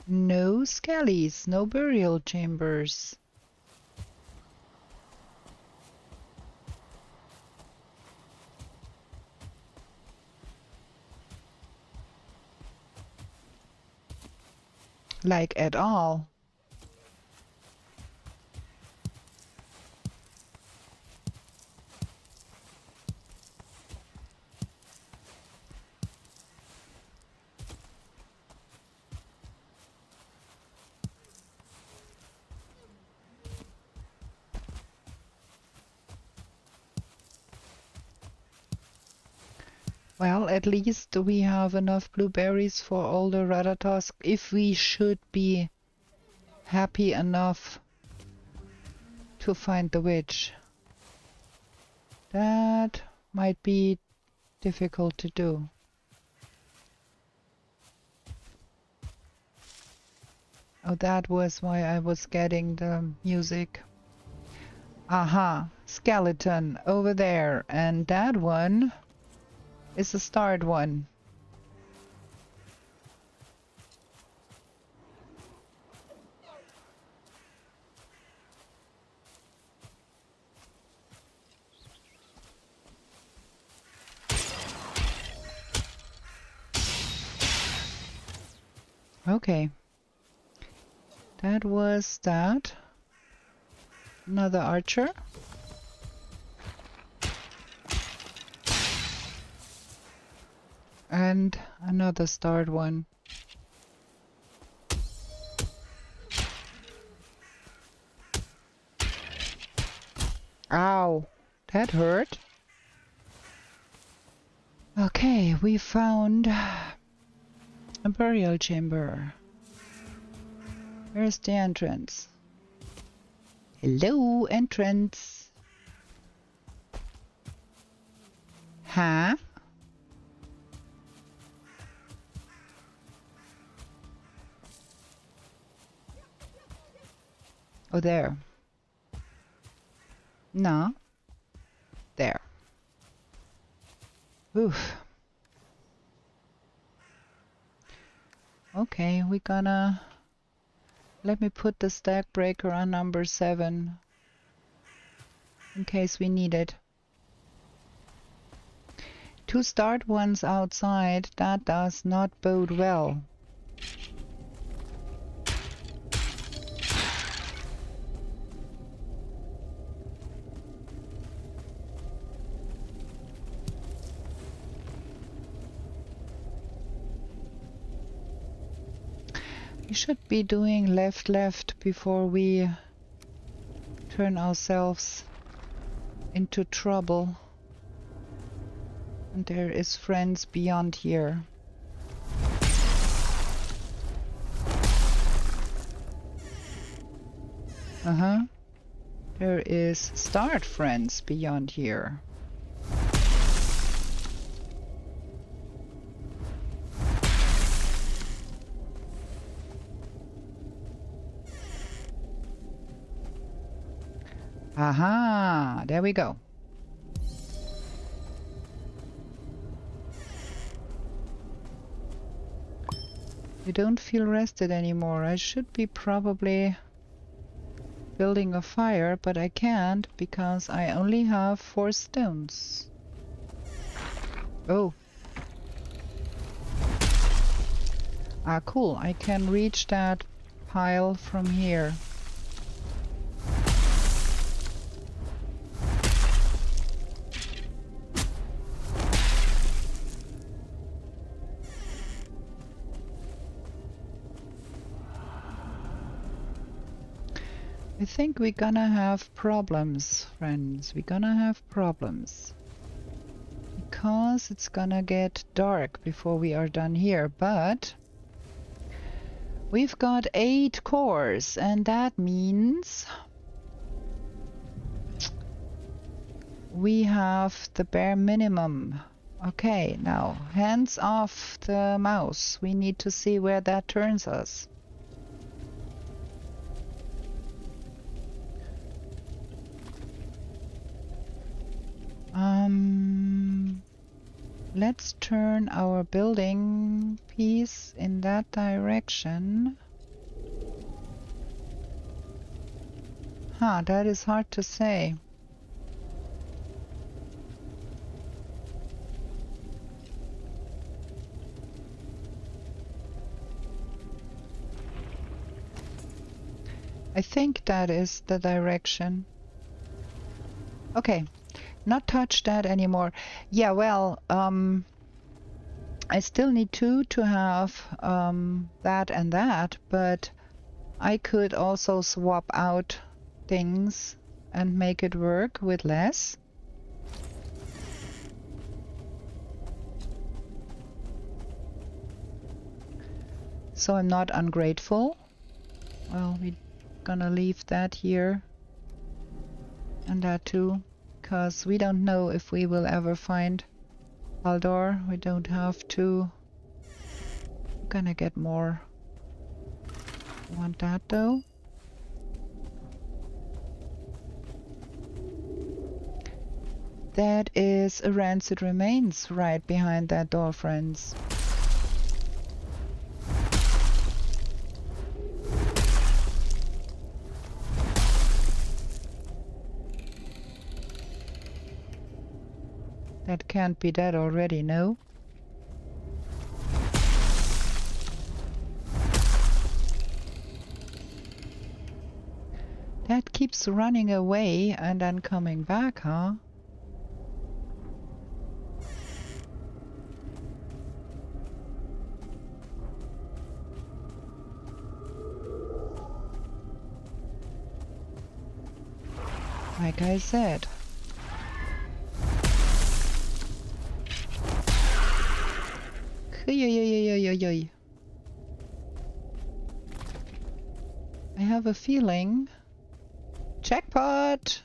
[SPEAKER 2] no skellies, no burial chambers. Like at all. Well, at least we have enough blueberries for all the Ratatosk if we should be happy enough to find the witch. That might be difficult to do. Oh, that was why I was getting the music. Aha, skeleton over there. And that one is the start one. Okay. That was that. Another archer. And another start one. Ow, that hurt. Okay, we found a burial chamber. Where's the entrance? Hello, entrance. Huh? Oh, there. No. There. Oof. Okay, we're gonna... Let me put the stack breaker on number 7. In case we need it. 2 start ones outside, that does not bode well. We should be doing left before we turn ourselves into trouble. And there is friends beyond here. There is start friends beyond here. Aha, there we go. You don't feel rested anymore. I should be probably building a fire, but I can't because I only have 4 stones. Oh. Ah, cool. I can reach that pile from here. I think we're gonna have problems, friends. We're gonna have problems. Because it's gonna get dark before we are done here, but we've got 8 cores, and that means we have the bare minimum. Okay, now, hands off the mouse. We need to see where that turns us. Let's turn our building piece in that direction. Huh, that is hard to say. I think that is the direction. Okay. Not touch that anymore. Yeah, well, I still need 2 to have that and that, but I could also swap out things and make it work with less. So I'm not ungrateful. Well, we're gonna leave that here and that too. Because we don't know if we will ever find Haldor. We don't have to. I'm gonna get more Want that though? That is a rancid remains right behind that door, friends. That can't be dead already, no? That keeps running away and then coming back, huh? Like I said. I have a feeling. Jackpot!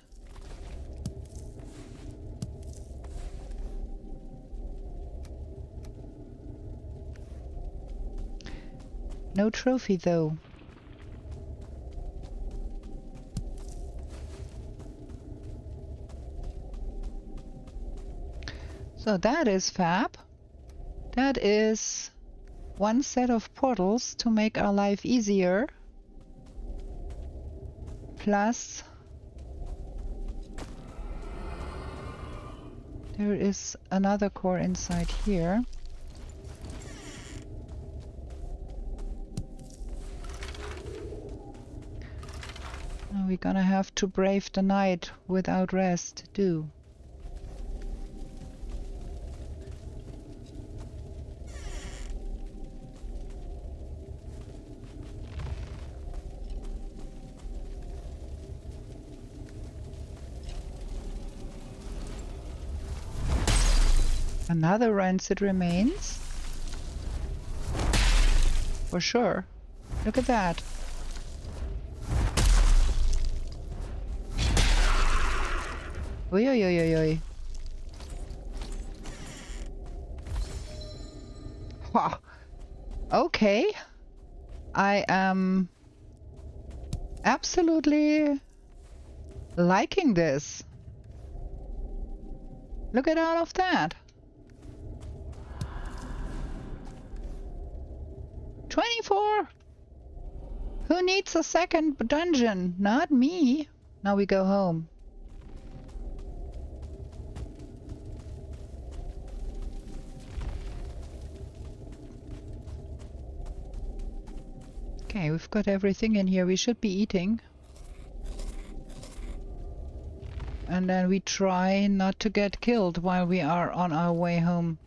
[SPEAKER 2] No trophy though. So that is fab. That is one set of portals to make our life easier. Plus there is another core inside here. Now we're gonna have to brave the night without rest too. Another rancid remains. For sure. Look at that. Oi, oi, oi, oi, oi. Wow. Okay. I am absolutely liking this. Look at all of that. 24! Who needs a second dungeon? Not me. Now we go home. Okay, we've got everything in here we should be eating. And then we try not to get killed while we are on our way home.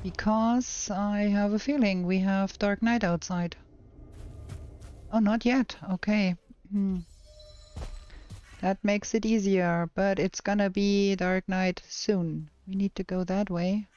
[SPEAKER 2] Because I have a feeling we have Dark Night outside. Oh, not yet. Okay. That makes it easier, but it's gonna be Dark Night soon. We need to go that way.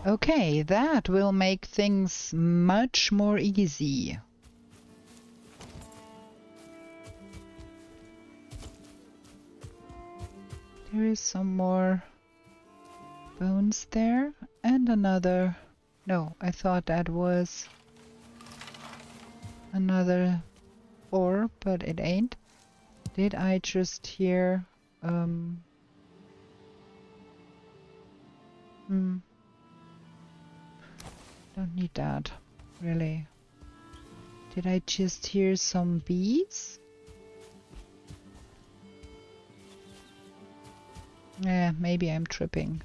[SPEAKER 2] Okay, that will make things much more easy. There is some more bones there and another. No, I thought that was another ore, but it ain't. Did I just hear don't need that, really. Did I just hear some bees? Yeah, maybe I'm tripping.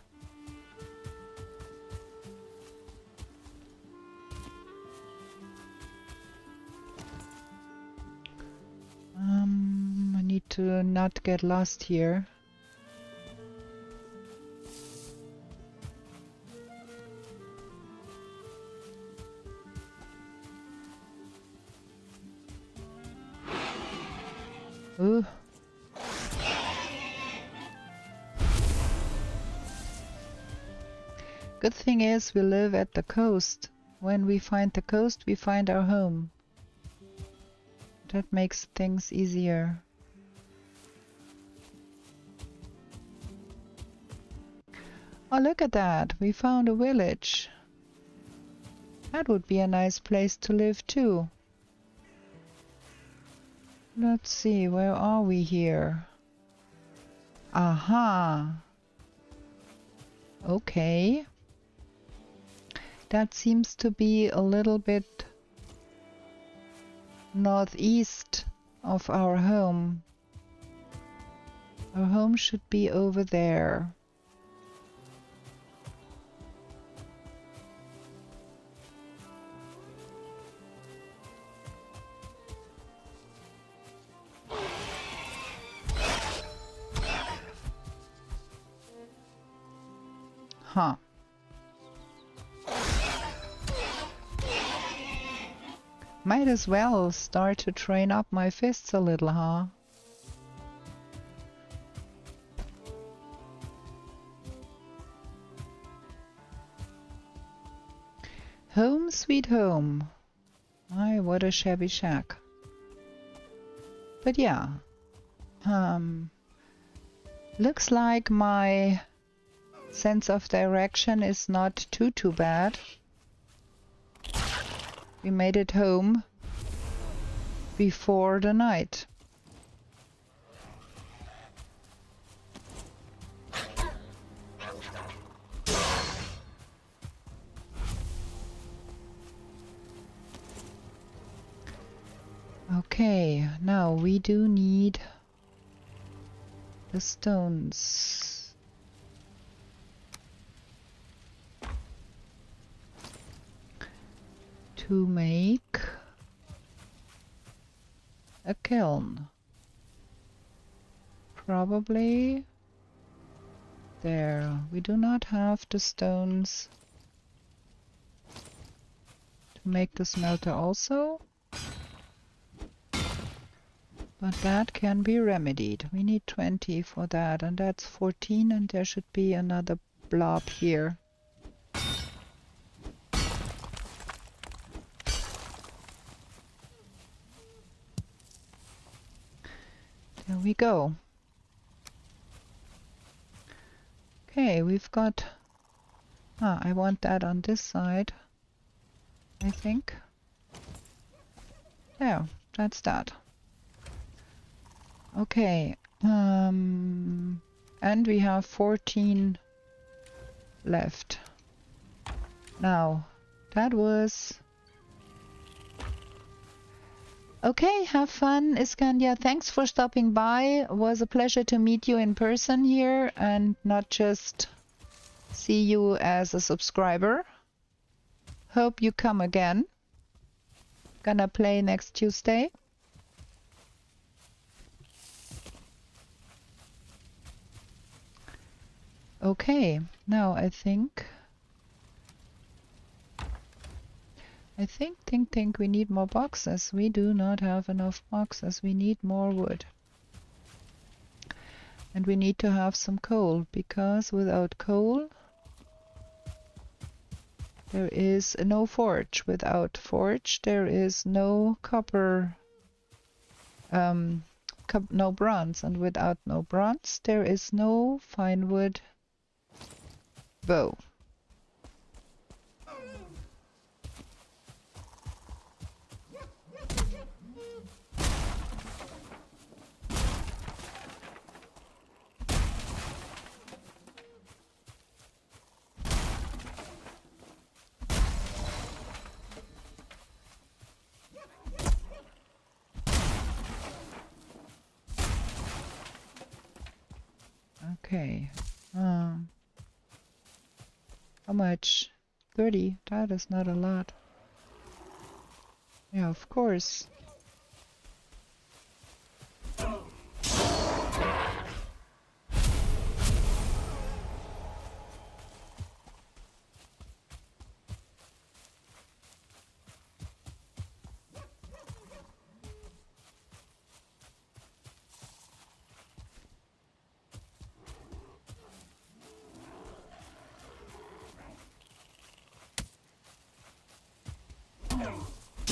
[SPEAKER 2] I need to not get lost here. Ooh. Good thing is we live at the coast. When we find the coast, we find our home. That makes things easier. Oh, look at that! We found a village. That would be a nice place to live too. Let's see, where are we here? Aha! Okay. That seems to be a little bit northeast of our home. Our home should be over there. Huh. Might as well start to train up my fists a little, huh? Home sweet home. My, what a shabby shack. But yeah. Looks like my sense of direction is not too bad. We made it home before the night. Okay, now we do need the stones. To make a kiln. Probably there. We do not have the stones to make the smelter also, but that can be remedied. We need 20 for that, and that's 14, and there should be another blob here. There we go. Okay, we've got... Ah, I want that on this side, I think. There, that's that. Okay, and we have 14 left. Now, that was... Okay, have fun, Iskandar. Thanks for stopping by. It was a pleasure to meet you in person here and not just see you as a subscriber. Hope you come again. Gonna play next Tuesday. Okay, now I think we need more boxes. We do not have enough boxes. We need more wood. And we need to have some coal, because without coal there is no forge. Without forge there is no copper, no bronze, and without no bronze there is no fine wood bow. Okay. How much? 30. That is not a lot. Yeah, of course.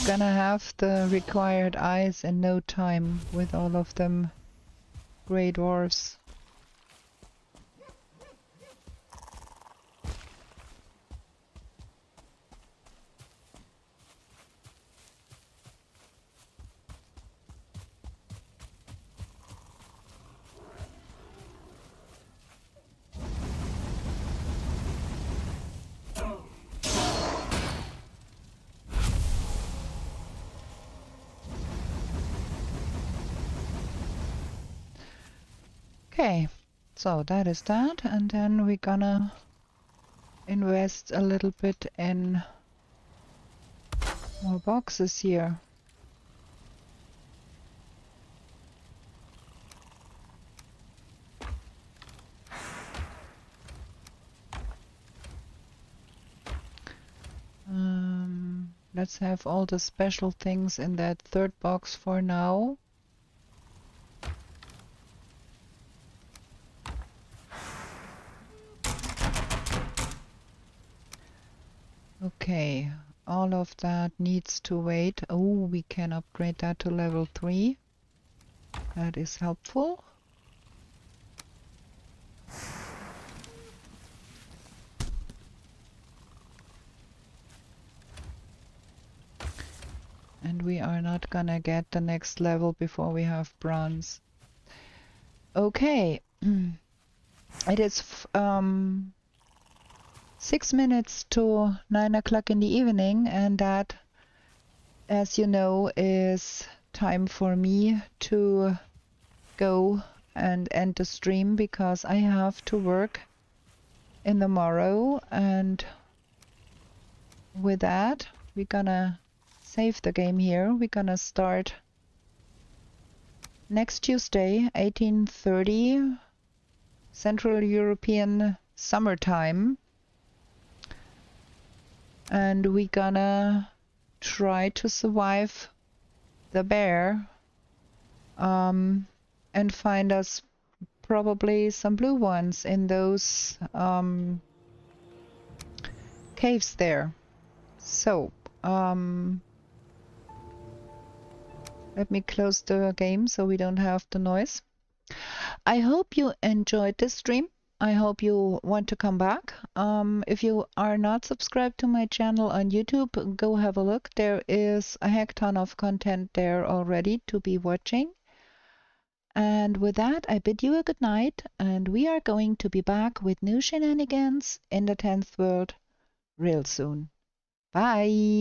[SPEAKER 2] gonna have the required eyes in no time with all of them grey dwarfs. Okay, so that is that, and then we're gonna invest a little bit in more boxes here. Let's have all the special things in that third box for now. Okay, all of that needs to wait. Oh, we can upgrade that to level 3. That is helpful. And we are not gonna get the next level before we have bronze. Okay, it is 6 minutes to 9 o'clock in the evening, and that, as you know, is time for me to go and end the stream because I have to work in the morrow. And with that, we're gonna save the game here. We're gonna start next Tuesday, 18:30 Central European summertime, and we're gonna try to survive the bear and find us probably some blue ones in those caves there. So let me close the game so we don't have the noise. I hope you enjoyed this stream. I hope you want to come back. If you are not subscribed to my channel on YouTube, go have a look. There is a heck ton of content there already to be watching. And with that, I bid you a good night, and we are going to be back with new shenanigans in the 10th world real soon. Bye!